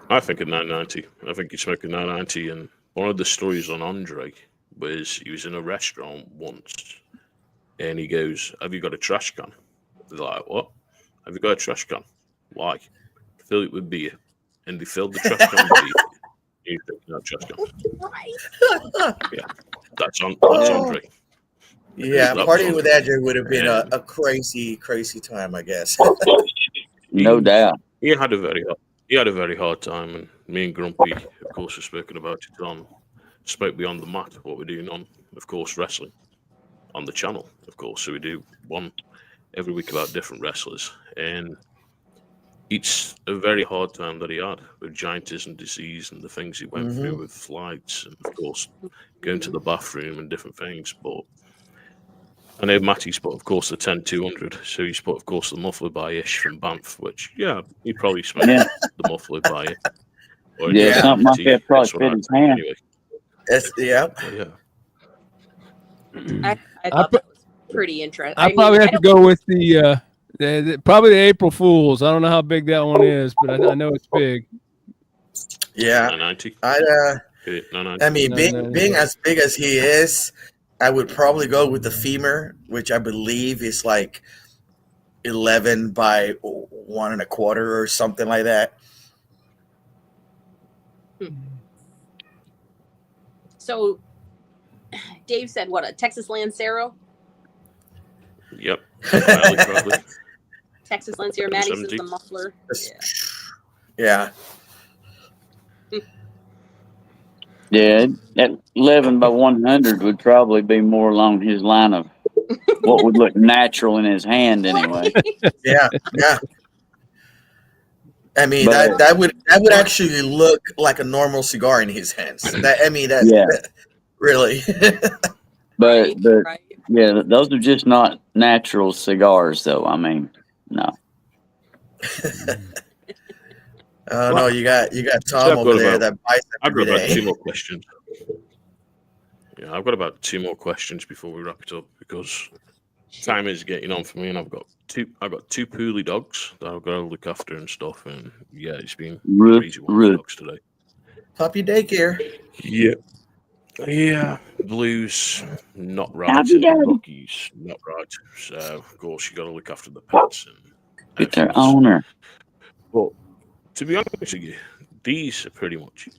I think a 990. I think he's smoking 990. And one of the stories on Andre was he was in a restaurant once and he goes, "Have you got a trash can?" They're like, "What? Have you got a trash can?" "Why?" "Fill it with beer." And they filled the trash can with beer. He's taking that trash can. Right. Yeah, that's Andre. Yeah, That partying was with Andrew would have been Yeah. a crazy, crazy time, I guess. No doubt. He had a very hard time, and me and Grumpy, of course, have spoken about it on Smoke Beyond the Mat, what we're doing on, of course, wrestling on the channel, of course. So we do one every week about different wrestlers, and it's a very hard time that he had with giantism disease and the things he went through with flights, and of course, going to the bathroom and different things. But I know Matty's put, of course, the 10200, so he's put, of course, the muffler by Ish from Banff, which, yeah, he probably smoked the muffler by it. Or Yeah, something like that probably fit his hand. Anyway. Yeah. But yeah. I thought that was pretty interesting. I probably have to go with the probably the April Fools. I don't know how big that one is, but I know it's big. Yeah. 990. I mean, No. being as big as he is, I would probably go with the femur, which I believe is like 11 by 1 1/4 or something like that. So Dave said what, a Texas Lancero? Yep. Probably. Texas Lancero. Maddie says 70. the muffler. Yeah. Yeah, that 11 by 100 would probably be more along his line of what would look natural in his hand anyway. Yeah. I mean, But- that would actually look like a normal cigar in his hands. That really. But Right. yeah, those are just not natural cigars, though. I mean, no. Oh no, you got Tom over there that bites I've every got about day. 2 more questions. Yeah, I've got about 2 more questions before we wrap it up because time is getting on for me, and I've got two poorly dogs that I've got to look after and stuff. And yeah, it's been crazy one with dogs today. Puppy daycare. Yeah. Blues not right, Happy and daddy. Rocky's not right. So of course you got to look after the pets and Get their everything. owner. But to be honest with you, these are pretty much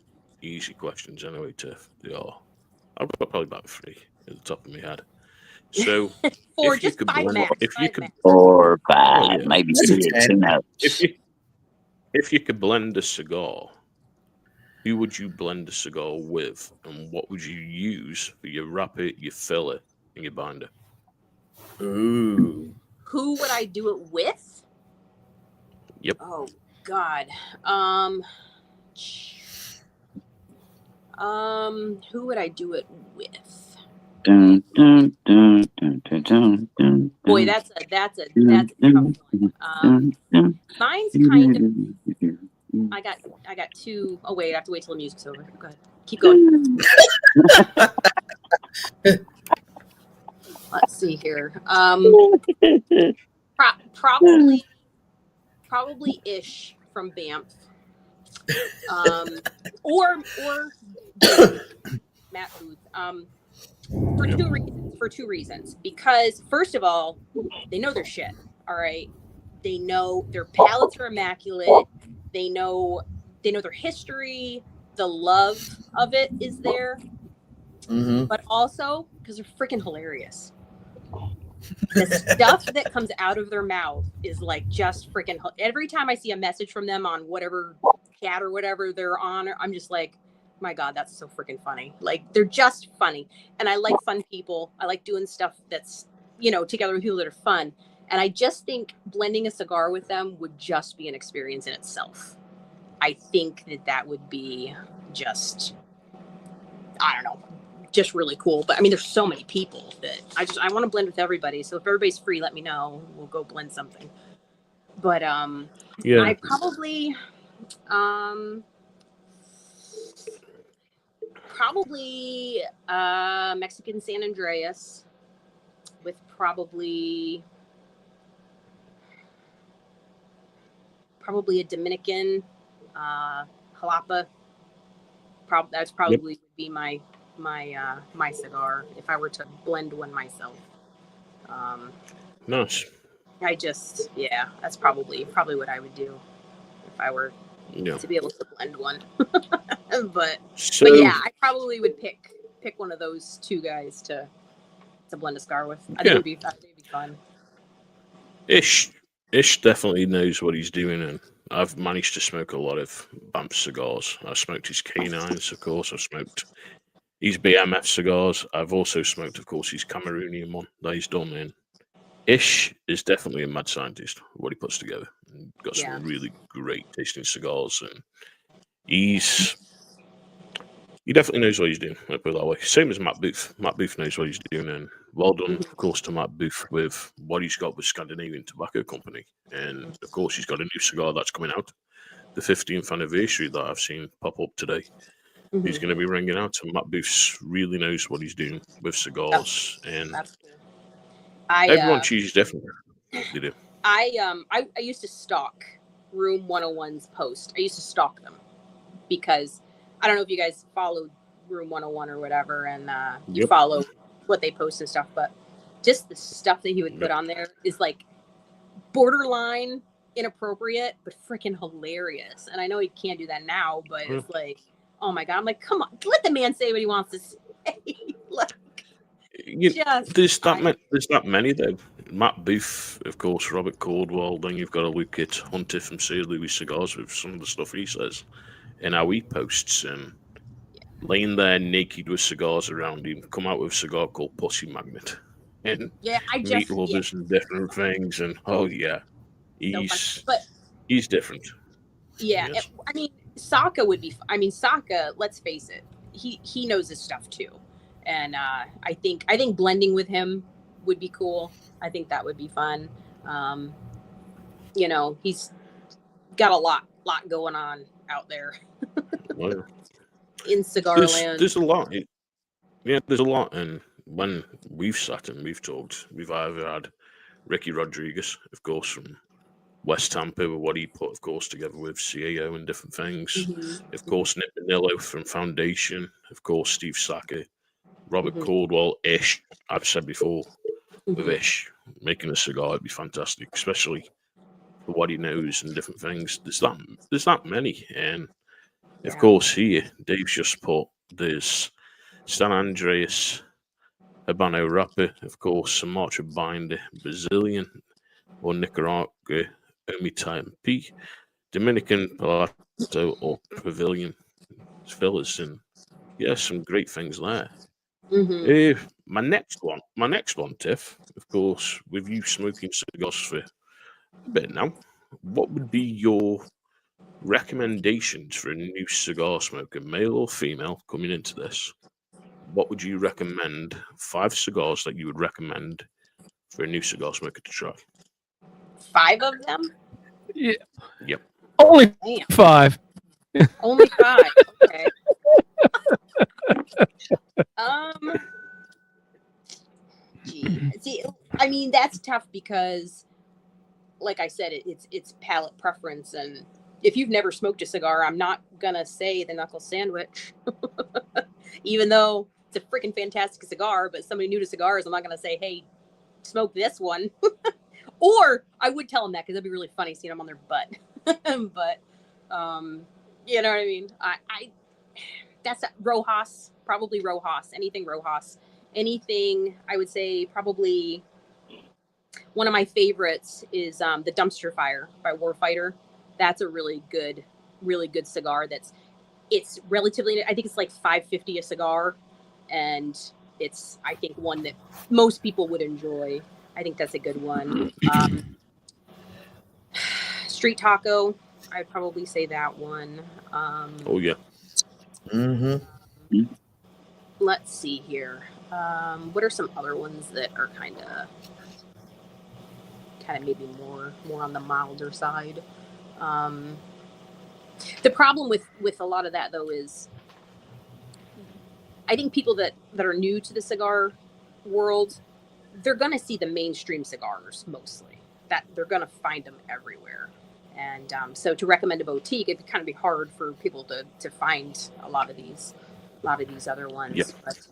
easy questions anyway, Tiff. They are. I've got probably about 3. at the top of my head. So, 4, if you just could 5 blend, max. if you 5 could, max. Or oh, 5, yeah. maybe Maybe 6. 10. Who knows? If you could blend a cigar, who would you blend a cigar with, and what would you use for your wrapper, your filler, and your binder? Ooh. Who would I do it with? Yep. Oh God. Who would I do it with? Dun, dun, dun, dun, dun, dun, dun, Boy, dun, that's a dun, tough one. dun, dun, Mine's kind of. dun. I got 2. Oh wait, I have to wait till the music's over. Go ahead. Keep going. Let's see here. Probably Ish from Banff. Or Matt Booth. For two reasons. Because first of all, they know their shit. All right. They know their palates are immaculate. They know their history. The love of it is there. Mm-hmm. But also because they're freaking hilarious. The stuff that comes out of their mouth is like just freaking. Every time I see a message from them on whatever chat or whatever they're on, I'm just like, my God, that's so freaking funny. Like, they're just funny. And I like fun people. I like doing stuff that's, together with people that are fun. And I just think blending a cigar with them would just be an experience in itself. I think that would be just, I don't know, just really cool. But I mean, there's so many people that I want to blend with everybody. So if everybody's free, let me know. We'll go blend something. But Yeah. I probably Mexican San Andreas with probably a Dominican jalapa. That's probably would be my cigar if I were to blend one myself. Nice. That's probably what I would do if I were to be able to blend one. but yeah, I probably would pick one of those 2 guys to blend a cigar with. I think it'd be fun. Ish definitely knows what he's doing, and I've managed to smoke a lot of Banff cigars. I smoked his K9s, of course. I've smoked his BMF cigars. I've also smoked, of course, his Cameroonian one that he's done. And Ish is definitely a mad scientist. What he puts together, and got some really great tasting cigars, and he definitely knows what he's doing. I'll put it that way. Same as Matt Booth. Matt Booth knows what he's doing, and well done, of course, to Matt Booth with what he's got with Scandinavian Tobacco Company. And of course, he's got a new cigar that's coming out, the 15th anniversary that I've seen pop up today. Mm-hmm. He's going to be ringing out, and Matt Booth really knows what he's doing with cigars. And everyone chooses different. They do. I used to stalk Room 101's post. I used to stalk them because I don't know if you guys followed Room 101 or whatever, and you follow what they post and stuff, but just the stuff that he would put on there is like borderline inappropriate, but freaking hilarious. And I know he can't do that now, but it's like, oh my God. I'm like, come on, let the man say what he wants to say. There's that many though. Matt Booth, of course, Robert Caldwell. Then you've got to look at Hunter from Sir Louis Cigars with some of the stuff he says and how he posts, and laying there naked with cigars around him, come out with a cigar called Pussy Magnet, and meat lovers and different things, and he's different. Yeah, yes. I mean, Saka would be. I mean, Saka. Let's face it, he knows his stuff too, and I think blending with him would be cool. I think that would be fun. He's got a lot going on out there. Well, in cigar land. There's a lot. There's a lot. And when we've sat and we've talked, we've either had Ricky Rodriguez, of course, from West Tampa, with what he put, of course, together with CAO and different things. Mm-hmm. Of course, Nick Manillo from Foundation. Of course, Steve Saka, Robert Caldwell, Ish. I've said before, with Ish, making a cigar would be fantastic, especially for what he knows and different things. There's that many. And of course, here, Dave's just put, there's San Andreas Habano wrapper, of course, Sumatra binder, Brazilian or Nicaragua, Hermitype P, Dominican Palato or Pavilion fillers, and yeah, some great things there. Mm-hmm. My next one, Tiff, of course, with you smoking cigars for a bit now, what would be your recommendations for a new cigar smoker, male or female, coming into this? What would you recommend? 5 cigars that you would recommend for a new cigar smoker to try? 5 of them? Yeah. Yep. Only Damn. 5. Only 5. Okay. See, I mean, that's tough because, like I said, it's palate preference, and if you've never smoked a cigar, I'm not gonna say the knuckle sandwich, even though it's a freaking fantastic cigar. But somebody new to cigars, I'm not gonna say, hey, smoke this one. Or I would tell them that because that'd be really funny seeing them on their butt. But you know what I mean. I that's Rojas, probably Rojas. Anything Rojas. Anything, I would say probably one of my favorites is the Dumpster Fire by Warfighter. That's a really good cigar. It's relatively, I think it's like $5.50 a cigar, and it's, I think, one that most people would enjoy. I think that's a good one. Street Taco, I'd probably say that one. Oh yeah. Mm-hmm. Let's see here. What are some other ones that are kind of maybe more on the milder side? The problem with a lot of that though is I think people that are new to the cigar world, they're going to see the mainstream cigars mostly. That they're going to find them everywhere. And so to recommend a boutique, it'd kind of be hard for people to find a lot of these other ones. Yep. But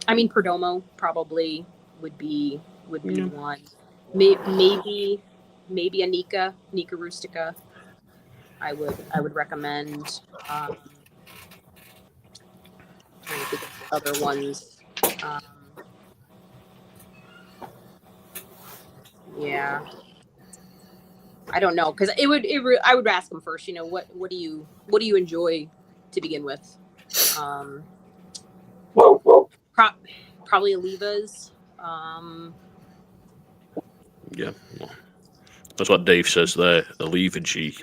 I mean, Perdomo probably would be one. Maybe a Nika Rustica. I would recommend. Trying to think of other ones. Yeah, I don't know, because I would ask them first. You know, what do you enjoy to begin with? Probably Olivas. Yeah. Well, that's what Dave says there. Oliva G.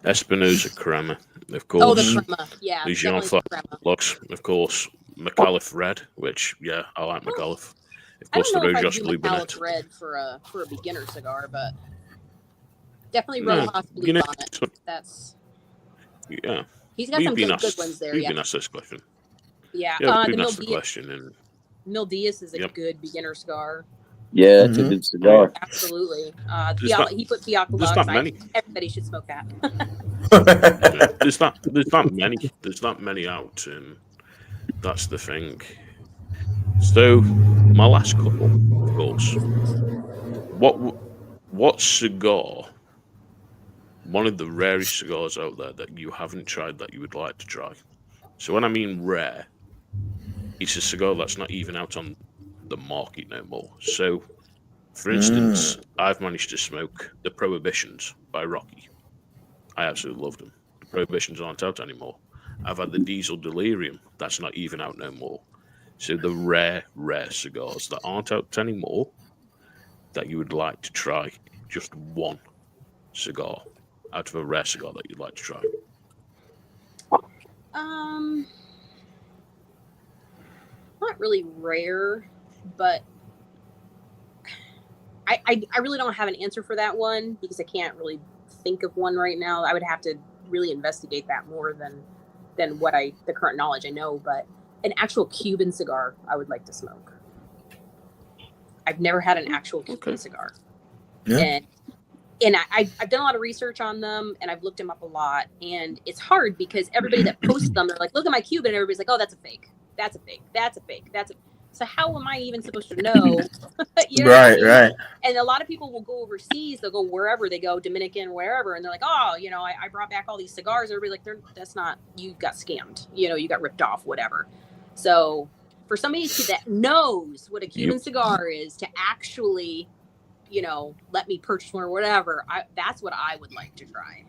Espinosa Crema, of course. Oh, the crema. Yeah, Legion definitely the crema. Flux, of course. McAuliffe Red, which, yeah, I like McAuliffe. Of I course, don't the know if I'd Rojas do Blue Bonnet. McAuliffe Red for a beginner cigar, but definitely Yeah, Rojas Blue you know, Bonnet. That's yeah. he's got some good ones there. We've Yeah, been asked this question. yeah. Yeah, The we've been asked Mil the question, and Mil Diaz is a Yep. good beginner cigar. Yeah, that's a good cigar. Absolutely. He put Fiat there's Lux. not many. Everybody should smoke that. Yeah, there's not many out, and that's the thing. So, my last couple, of course. What cigar? One of the rarest cigars out there that you haven't tried that you would like to try. So when I mean rare, it's a cigar that's not even out on the market no more. So, for instance, I've managed to smoke the Prohibitions by Rocky. I absolutely love them. The Prohibitions aren't out anymore. I've had the Diesel Delirium. That's not even out no more. So the rare cigars that aren't out anymore that you would like to try. Just one cigar out of a rare cigar that you'd like to try. Not really rare, but I really don't have an answer for that one because I can't really think of one right now. I would have to really investigate that more than what the current knowledge I know. But an actual Cuban cigar I would like to smoke. I've never had an actual Cuban cigar. Yeah. And I've done a lot of research on them, and I've looked them up a lot. And it's hard because everybody that posts them, they're like, look at my Cuban, and everybody's like, oh, that's a fake. That's a fake. That's a fake. So how am I even supposed to know? You know right, what I mean? right. And a lot of people will go overseas. They'll go wherever they go, Dominican, wherever, and they're like, oh, you know, I brought back all these cigars. Everybody's like, that's not, you got scammed. You know, you got ripped off, whatever. So for somebody that knows what a Cuban cigar is to actually, let me purchase one or whatever, that's what I would like to try.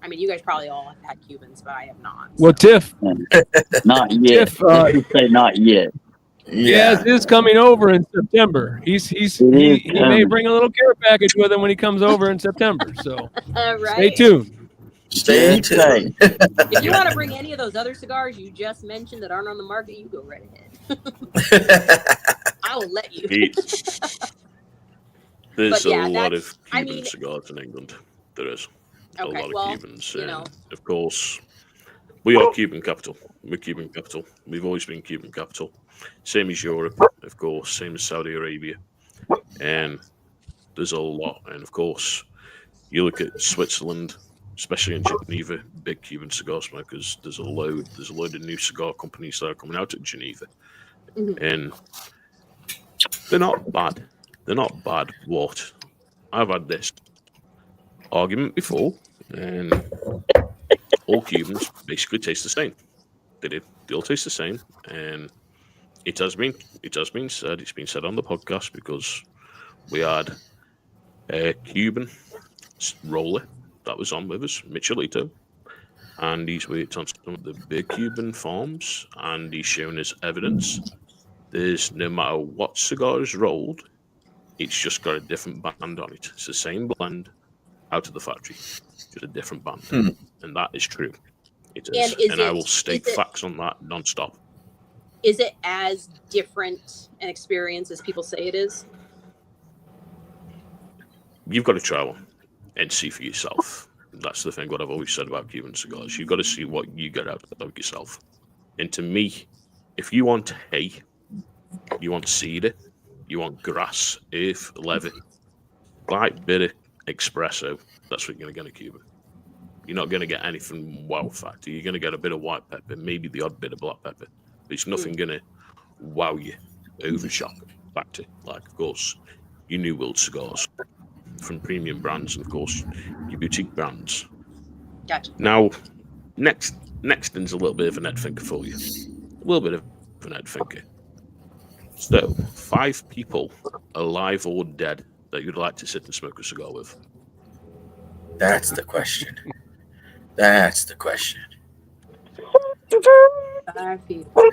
I mean, you guys probably all have had Cubans, but I have not. Well, Tiff, Not yet. Tiff, Let's just say not yet. Yes, is coming over in September. He may coming. bring a little care package with him when he comes over in September. So right. stay tuned. Stay Just say. If you want to bring any of those other cigars you just mentioned that aren't on the market, you go right ahead. I will let you. There's But yeah, a lot that's- of I Cuban mean- cigars in England. There is Okay, a lot well, of Cubans. you And know. of course, we are Cuban capital. We're Cuban capital. We've always been Cuban capital. Same as Europe, of course. Same as Saudi Arabia. And there's a lot. And of course, you look at Switzerland, especially in Geneva, big Cuban cigar smokers. There's a load of new cigar companies that are coming out of Geneva. Mhm. And they're not bad. They're not bad. What? I've had this argument before, and all Cubans basically taste the same. They all taste the same, and it has been said. It's been said on the podcast because we had a Cuban roller that was on with us, Michelito, and he's worked on some of the big Cuban farms, and he's shown us evidence. There's no matter what cigar is rolled, it's just got a different band on it. It's the same blend out of the factory, just a different band, and that is true. It is, And I will state facts on that non-stop. Is it as different an experience as people say it is? You've got to try one and see for yourself. That's the thing. What I've always said about Cuban cigars, you've got to see what you get out of yourself. And to me, if you want hay, you want cedar, you want grass, earth, leather, light, bitter, espresso, that's what you're going to get in a Cuban. You're not going to get anything wow factor. You're going to get a bit of white pepper, maybe the odd bit of black pepper. But it's nothing going to wow you, overshock factor. Like, of course, your New World cigars from premium brands, and of course, your boutique brands. Gotcha. Now, next thing's a little bit of an head thinker for you. A little bit of an head thinker. So, 5 people, alive or dead, that you'd like to sit and smoke a cigar with. That's the question. That's the question. 5 people.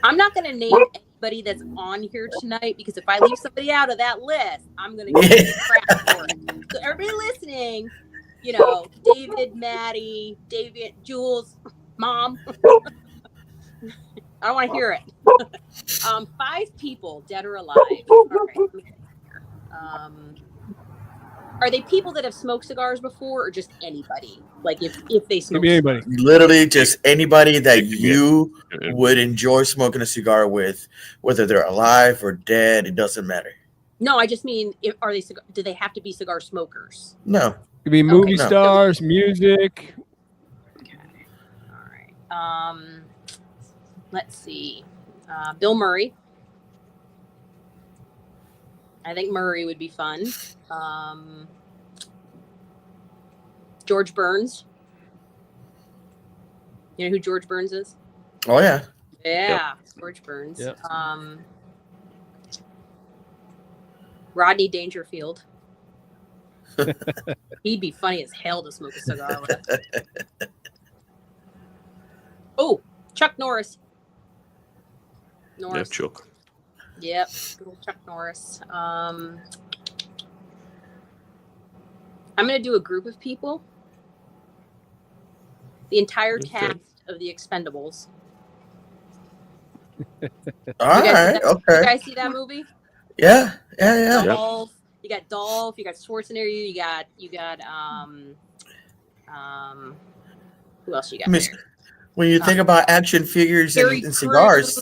I'm not going to name anybody that's on here tonight because if I leave somebody out of that list, I'm going to get crap for it. So everybody listening, David, Maddie, David, Jules, Mom. I don't want to hear it. 5 people, dead or alive. All right, let me think here. Are they people that have smoked cigars before, or just anybody? Like if they smoke, Could be anybody. Literally just anybody that you would enjoy smoking a cigar with, whether they're alive or dead, it doesn't matter. No, I just mean, do they have to be cigar smokers? No. Could be movie no. stars, music. Okay. All right. Let's see. Bill Murray. I think Murray would be fun. George Burns. You know who George Burns is? Oh yeah. Yeah, George Burns. Yep. Rodney Dangerfield. He'd be funny as hell to smoke a cigar with. Oh, Chuck Norris. Yeah, Chuck. Yep, good old Chuck Norris. I'm gonna do a group of people. The entire cast of The Expendables. All right. Okay. You guys see that movie? Yeah. Dolph. You got Dolph. You got Schwarzenegger. You got who else you got? Miss, when you think about action figures and cigars,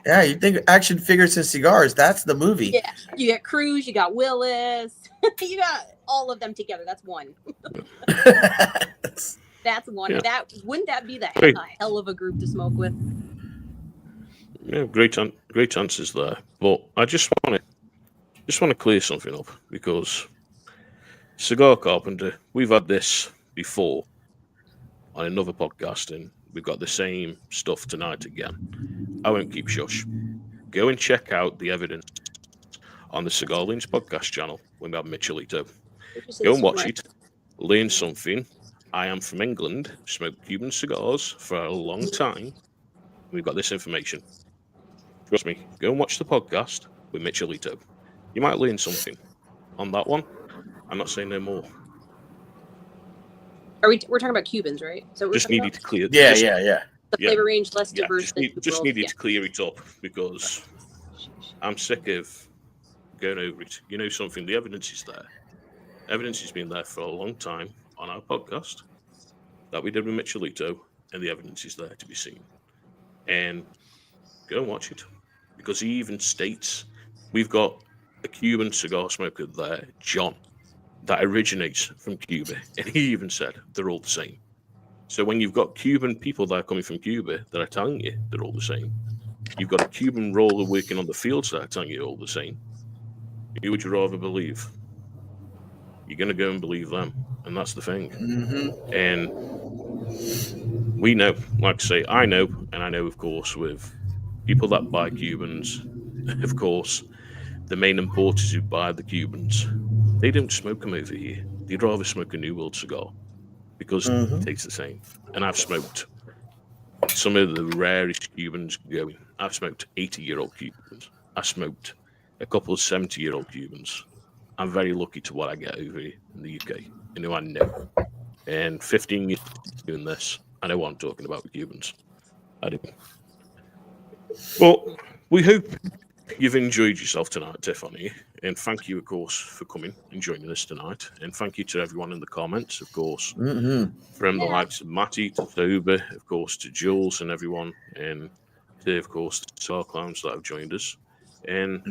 yeah, you think action figures and cigars. That's the movie. Yeah, you got Cruz. You got Willis. You got all of them together. That's one. That's one. Yeah. Wouldn't that be a hell of a group to smoke with? Yeah, great answers there. But I just want to clear something up, because Cigar Carpenter, we've had this before on another podcast, and we've got the same stuff tonight again. I won't keep shush. Go and check out the evidence on the Cigar Loons podcast channel when we have Michelito. Go and watch it, learn something. I am from England, smoked Cuban cigars for a long time. We've got this information. Trust me, go and watch the podcast with Michelito. You might learn something on that one. I'm not saying no more. We're talking about Cubans, right? So Just needed to clear. Yeah, just, yeah. The flavor range less diverse. Just needed to clear it up because I'm sick of going over it. You know something? The evidence is there. Evidence has been there for a long time on our podcast that we did with Michelito, and the evidence is there to be seen. And go and watch it because he even states we've got a Cuban cigar smoker there, John, that originates from Cuba, and he even said they're all the same. So when you've got Cuban people that are coming from Cuba that are telling you they're all the same, you've got a Cuban roller working on the fields that are telling you all the same. Who would you rather believe? You're going to go and believe them, and that's the thing. Mm-hmm. And we know, like I say, I know, and I know, of course, with people that buy Cubans, of course, the main importers who buy the Cubans, they don't smoke them over here. They'd rather smoke a New World cigar because it tastes the same. And I've smoked some of the rarest Cubans going. I've smoked 80-year-old Cubans. I smoked a couple of 70-year-old Cubans. I'm very lucky to what I get over here in the UK. You know, I know. And 15 years doing this, I know what I'm talking about with Cubans. I do. Well, we hope you've enjoyed yourself tonight, Tiffany. And thank you, of course, for coming and joining us tonight. And thank you to everyone in the comments, of course. From the likes of Matty to Sober, of course, to Jules and everyone. And to, of course, the Cigar Clowns that have joined us. And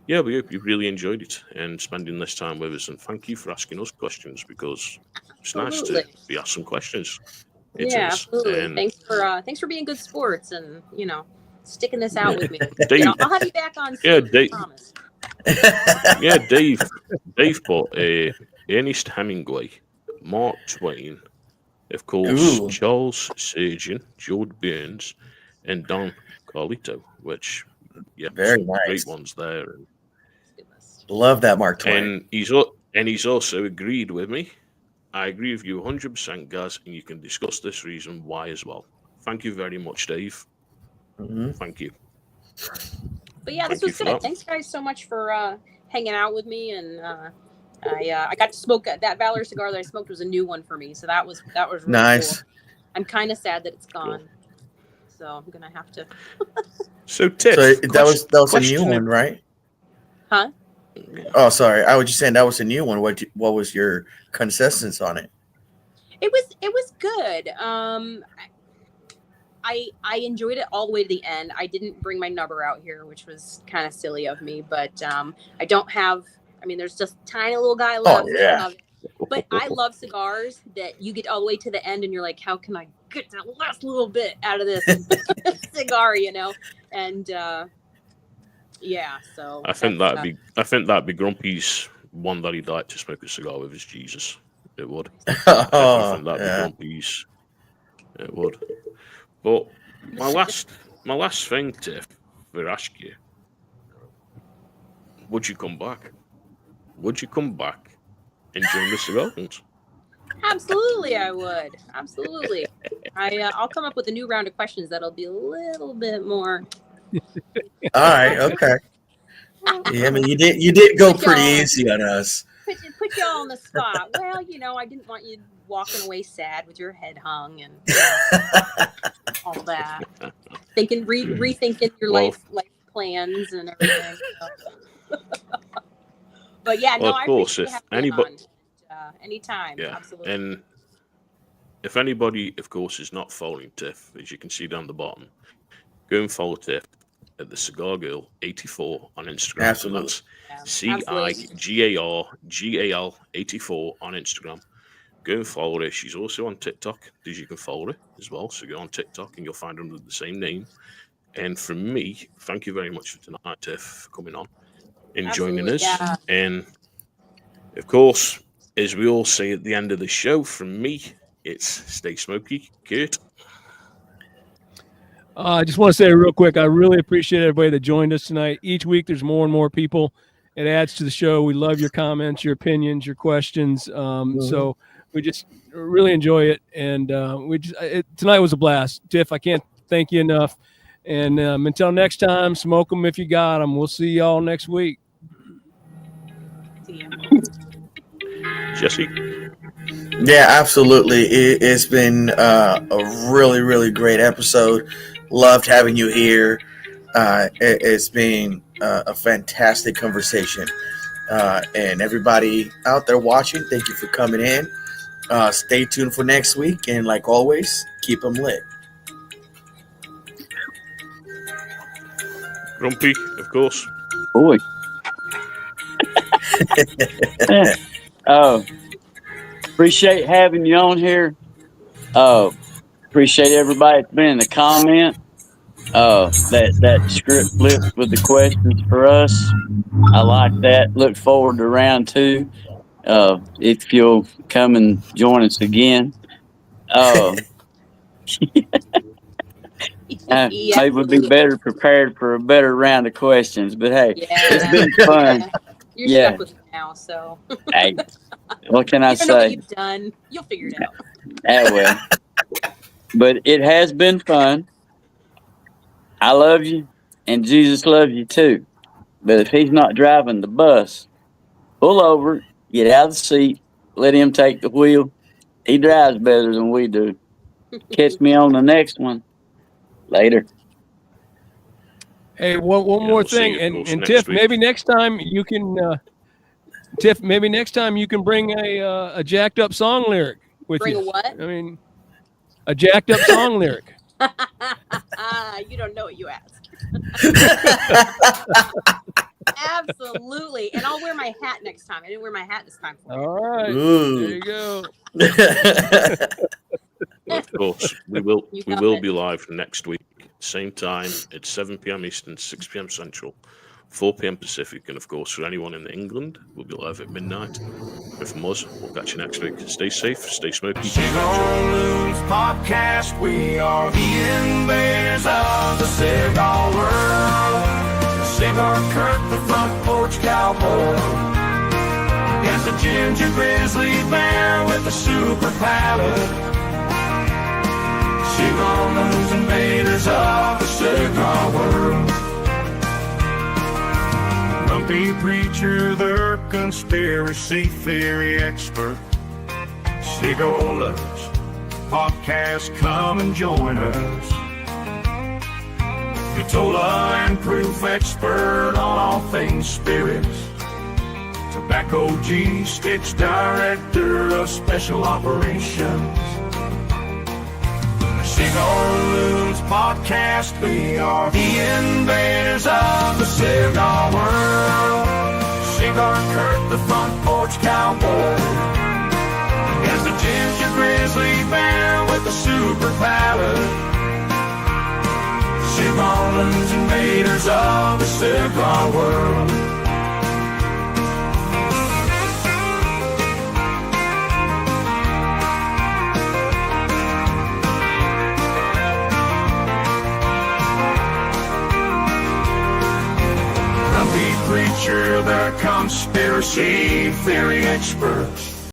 yeah, we hope you really enjoyed it and spending this time with us. And thank you for asking us questions because it's nice to be asked some questions. Absolutely. And thanks for being good sports and sticking this out with me. Dave, I'll have you back on soon. Yeah, Dave. I promise. Dave put Ernest Hemingway, Mark Twain, of course, Charles Surgeon, George Burns, and Don Carlito, which very nice. Great ones there. Love that Mark Twain. And he's also agreed with me. I agree with you 100%, guys, and you can discuss this reason why as well. Thank you very much, Dave. Thank you. But yeah, this was good. Thanks, guys, so much for hanging out with me, and I got to smoke that Valor cigar that I smoked was a new one for me, so that was really nice. Cool. I'm kind of sad that it's gone, so I'm gonna have to. So, Tiff, that was a new one, right? Huh? Oh, sorry. I was just saying that was a new one. What was your consistency on it? It was good. I enjoyed it all the way to the end. I didn't bring my nubber out here, which was kind of silly of me, but I don't have. I mean, there's just a tiny little guy left. Oh, yeah. But I love cigars that you get all the way to the end and you're like, how can I get that last little bit out of this cigar, And so I think that'd be Grumpy's one that he'd like to smoke a cigar with is Jesus. It would. I think that'd be Grumpy's. It would. But my last thing, Tiff, to ask you, would you come back? Would you come back and join the Cigar Loons? Absolutely, I would. Absolutely. I'll come up with a new round of questions that'll be a little bit more. All right. Okay. Yeah, I mean, you did go pretty easy on us. Put you all on the spot. Well, I didn't want you walking away sad with your head hung and all that. Rethinking your life plans and everything. So. But yeah, well, I of course, if anybody, anytime, absolutely. And if anybody, of course, is not following Tiff, as you can see down the bottom, go and follow Tiff at the Cigar Girl 84 on Instagram. Absolutely. So that's CIGARGAL 84 on Instagram. Go and follow her. She's also on TikTok, as you can follow her as well. So go on TikTok and you'll find her under the same name. And from me, thank you very much for tonight, Tiff, for coming on and joining us. Yeah. And of course, as we all say at the end of the show, from me, it's stay smoky, Kurt. I just want to say real quick, I really appreciate everybody that joined us tonight. Each week, there's more and more people. It adds to the show. We love your comments, your opinions, your questions. So we just really enjoy it. And tonight was a blast. Tiff, I can't thank you enough. And until next time, smoke them if you got them. We'll see y'all next week. See ya. Jesse. Yeah, absolutely. It's been a really, really great episode. Loved having you here. It's been a fantastic conversation. And everybody out there watching, thank you for coming in. Stay tuned for next week. And like always, keep them lit. Grumpy, of course. Boy. Appreciate having you on here. Appreciate everybody that's been in the comment. That script flipped with the questions for us. I like that. Look forward to round 2. If you'll come and join us again. Maybe we'll be better prepared for a better round of questions. But hey, it's been fun. You're stuck with it now, so. Hey, what can I you don't know what say? you've done. You'll figure it out. Well. But it has been fun. I love you, and Jesus loves you too. But if he's not driving the bus, pull over, get out of the seat, let him take the wheel. He drives better than we do. Catch me on the next one. Later. Hey, one more thing, and Tiff, maybe next time you can. Maybe next time you can bring a jacked up song lyric with you. Bring a what? I mean, a jacked up song lyric. You don't know what you asked. Absolutely, and I'll wear my hat next time. I didn't wear my hat this time. All right, Ooh. there you go. Of course, we will be live next week, same time at 7 p.m. Eastern, 6 p.m. Central, 4 p.m. Pacific, and of course, for anyone in England, we'll be live at midnight. And from us, we'll catch you next week. Stay safe, stay smoky. Cigar Loons podcast. We are the invaders of the cigar world. Cigar Kurt, the front porch cowboy. It's a ginger grizzly bear with a super palate. Cigar Loons, invaders of the cigar world. Grumpy preacher, the conspiracy theory expert. Cigar Loons podcast, come and join us. Vitola and proof expert on all things spirits. Tobacco G Stitch, director of special operations. Cigar Loons podcast. We are the invaders of the cigar world. Cigar Kurt, the front porch cowboy. Is the ginger grizzly bear with the super palate. Cigar Loons, invaders of the cigar world. Preacher, the conspiracy theory expert.